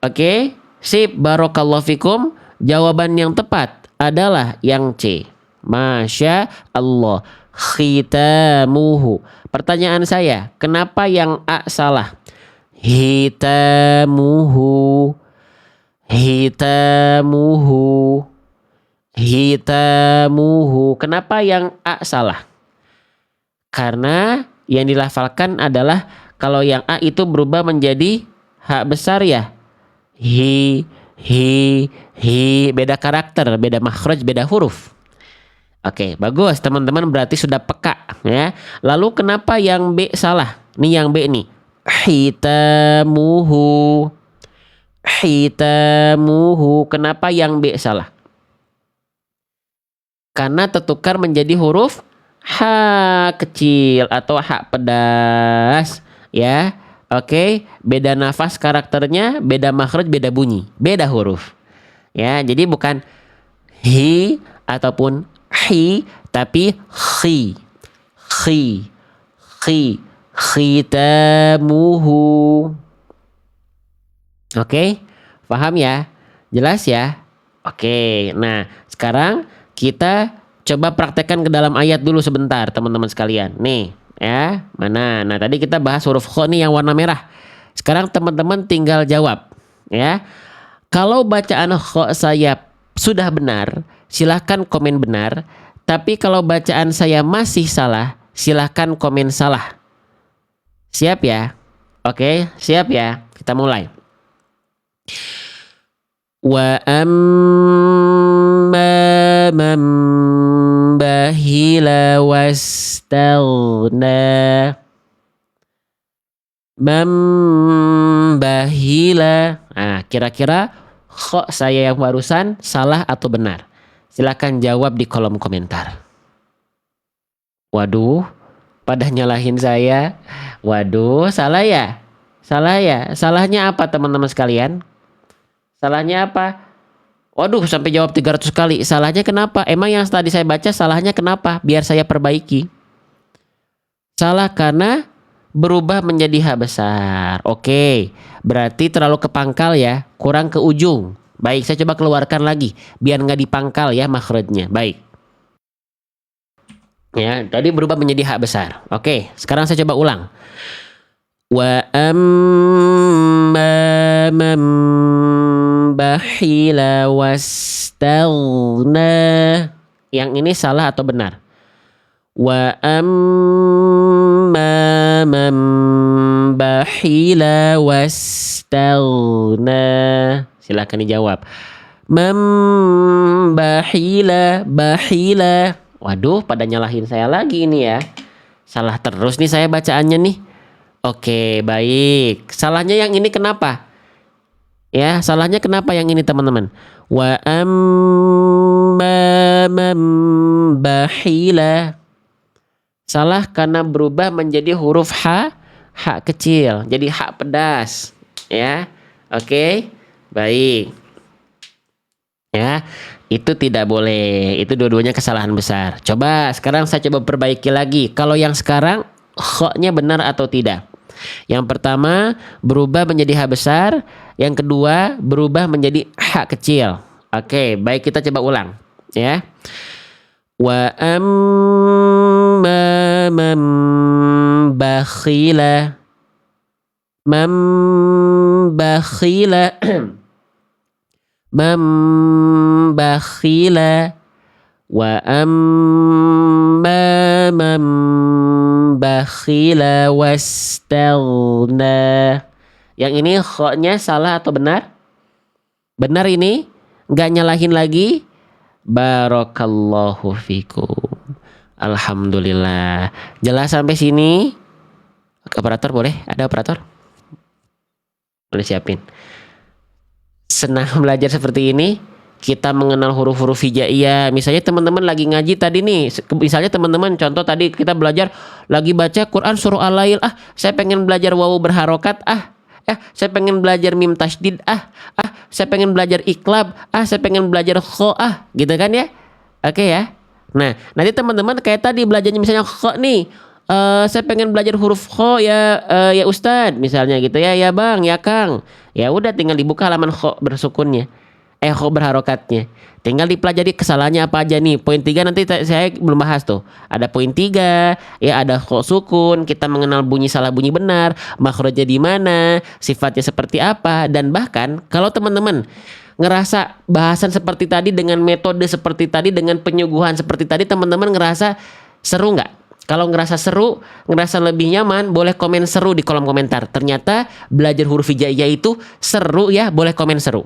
A: Oke. Sip, barakallahu fikum. Jawaban yang tepat adalah yang C. Masya Allah. Khitamuhu. Pertanyaan saya, kenapa yang A salah? Hitamuhu, hitamuhu, hitamuhu. Kenapa yang A salah? Karena yang dilafalkan adalah kalau yang A itu berubah menjadi H besar ya. Hi, beda karakter, beda makhraj, beda huruf. Oke, bagus teman-teman, berarti sudah peka ya. Lalu kenapa yang B salah? Nih yang B nih. Hitamuhu, hitamuhu. Kenapa yang B salah? Karena tertukar menjadi huruf H kecil atau H pedas ya. Oke, beda nafas karakternya, beda makhraj, beda bunyi, beda huruf. Ya, jadi bukan hi ataupun hi, tapi khi, khi, khi. Khitamuhu. Oke. Paham ya? Jelas ya? Oke, nah sekarang kita coba praktekkan ke dalam ayat dulu sebentar teman-teman sekalian. Nih ya, mana? Nah tadi kita bahas huruf kho nih yang warna merah. Sekarang teman-teman tinggal jawab ya. Kalau bacaan kho saya sudah benar, silahkan komen benar. Tapi kalau bacaan saya masih salah, silahkan komen salah. Siap ya? Oke, siap ya? Kita mulai. Wa amma man bahila wastaghna. Man bahila. Nah, kira-kira kok saya yang barusan salah atau benar? Silahkan jawab di kolom komentar. Waduh, pada nyalahin saya. Waduh, salah ya? Salah ya? Salahnya apa teman-teman sekalian? Salahnya apa? Waduh, sampai jawab 300 kali. Salahnya kenapa? Emang yang tadi saya baca salahnya kenapa? Biar saya perbaiki. Salah karena berubah menjadi H besar. Oke, berarti terlalu ke pangkal ya. Kurang ke ujung. Baik, saya coba keluarkan lagi. Biar nggak dipangkal ya makhrajnya. Baik. Ya, tadi berubah menjadi H besar. Oke, sekarang saya coba ulang. Wa amma man bahila wastaghna. Yang ini salah atau benar? Wa amma man bahila wastaghna. Silakan dijawab. Man bahila. Waduh, pada nyalahin saya lagi ini ya. Salah terus nih saya bacaannya nih. Oke, baik. Salahnya yang ini kenapa? Ya, salahnya kenapa yang ini teman-teman? Wa amma man bahila. Salah karena berubah menjadi huruf H kecil. Jadi H pedas. Ya, oke. Baik. Ya, itu tidak boleh. Itu dua-duanya kesalahan besar. Coba sekarang saya coba perbaiki lagi. Kalau yang sekarang kho-nya benar atau tidak? Yang pertama berubah menjadi H besar, yang kedua berubah menjadi H kecil. Oke, baik kita coba ulang ya. Wa amma man bakhila. Man bakhila. Man bakhila. Wa amma man bakhila wastaghna. Yang ini kho-nya salah atau benar? Benar ini? Nggak nyalahin lagi? Barakallahu fikum. Alhamdulillah. Jelas sampai sini? Operator boleh? Ada operator? Boleh siapin. Senang belajar seperti ini. Kita mengenal huruf-huruf hijaiyah. Misalnya teman-teman lagi ngaji tadi nih. Misalnya teman-teman contoh tadi kita belajar lagi baca Quran surah Al-Lail. Saya pengen belajar wawu berharokat. Saya pengen belajar mim tasydid. Saya pengen belajar iklab. Saya pengen belajar kho. Gitu kan ya? Oke ya. Nah, nanti teman-teman kayak tadi belajarnya misalnya kho nih. Saya pengen belajar huruf kho ya Ustadz misalnya gitu ya. Ya Bang, ya Kang. Ya udah tinggal dibuka halaman kho bersukunnya. Kho berharokatnya. Tinggal dipelajari kesalahannya apa aja nih. Poin 3 nanti saya belum bahas tuh. Ada poin 3, ya ada kho sukun, kita mengenal bunyi salah bunyi benar, makhrajnya di mana, sifatnya seperti apa, dan bahkan kalau teman-teman ngerasa bahasan seperti tadi dengan metode seperti tadi dengan penyuguhan seperti tadi teman-teman ngerasa seru nggak? Kalau ngerasa seru, ngerasa lebih nyaman, boleh komen seru di kolom komentar. Ternyata belajar huruf hijaiyah itu seru ya, boleh komen seru.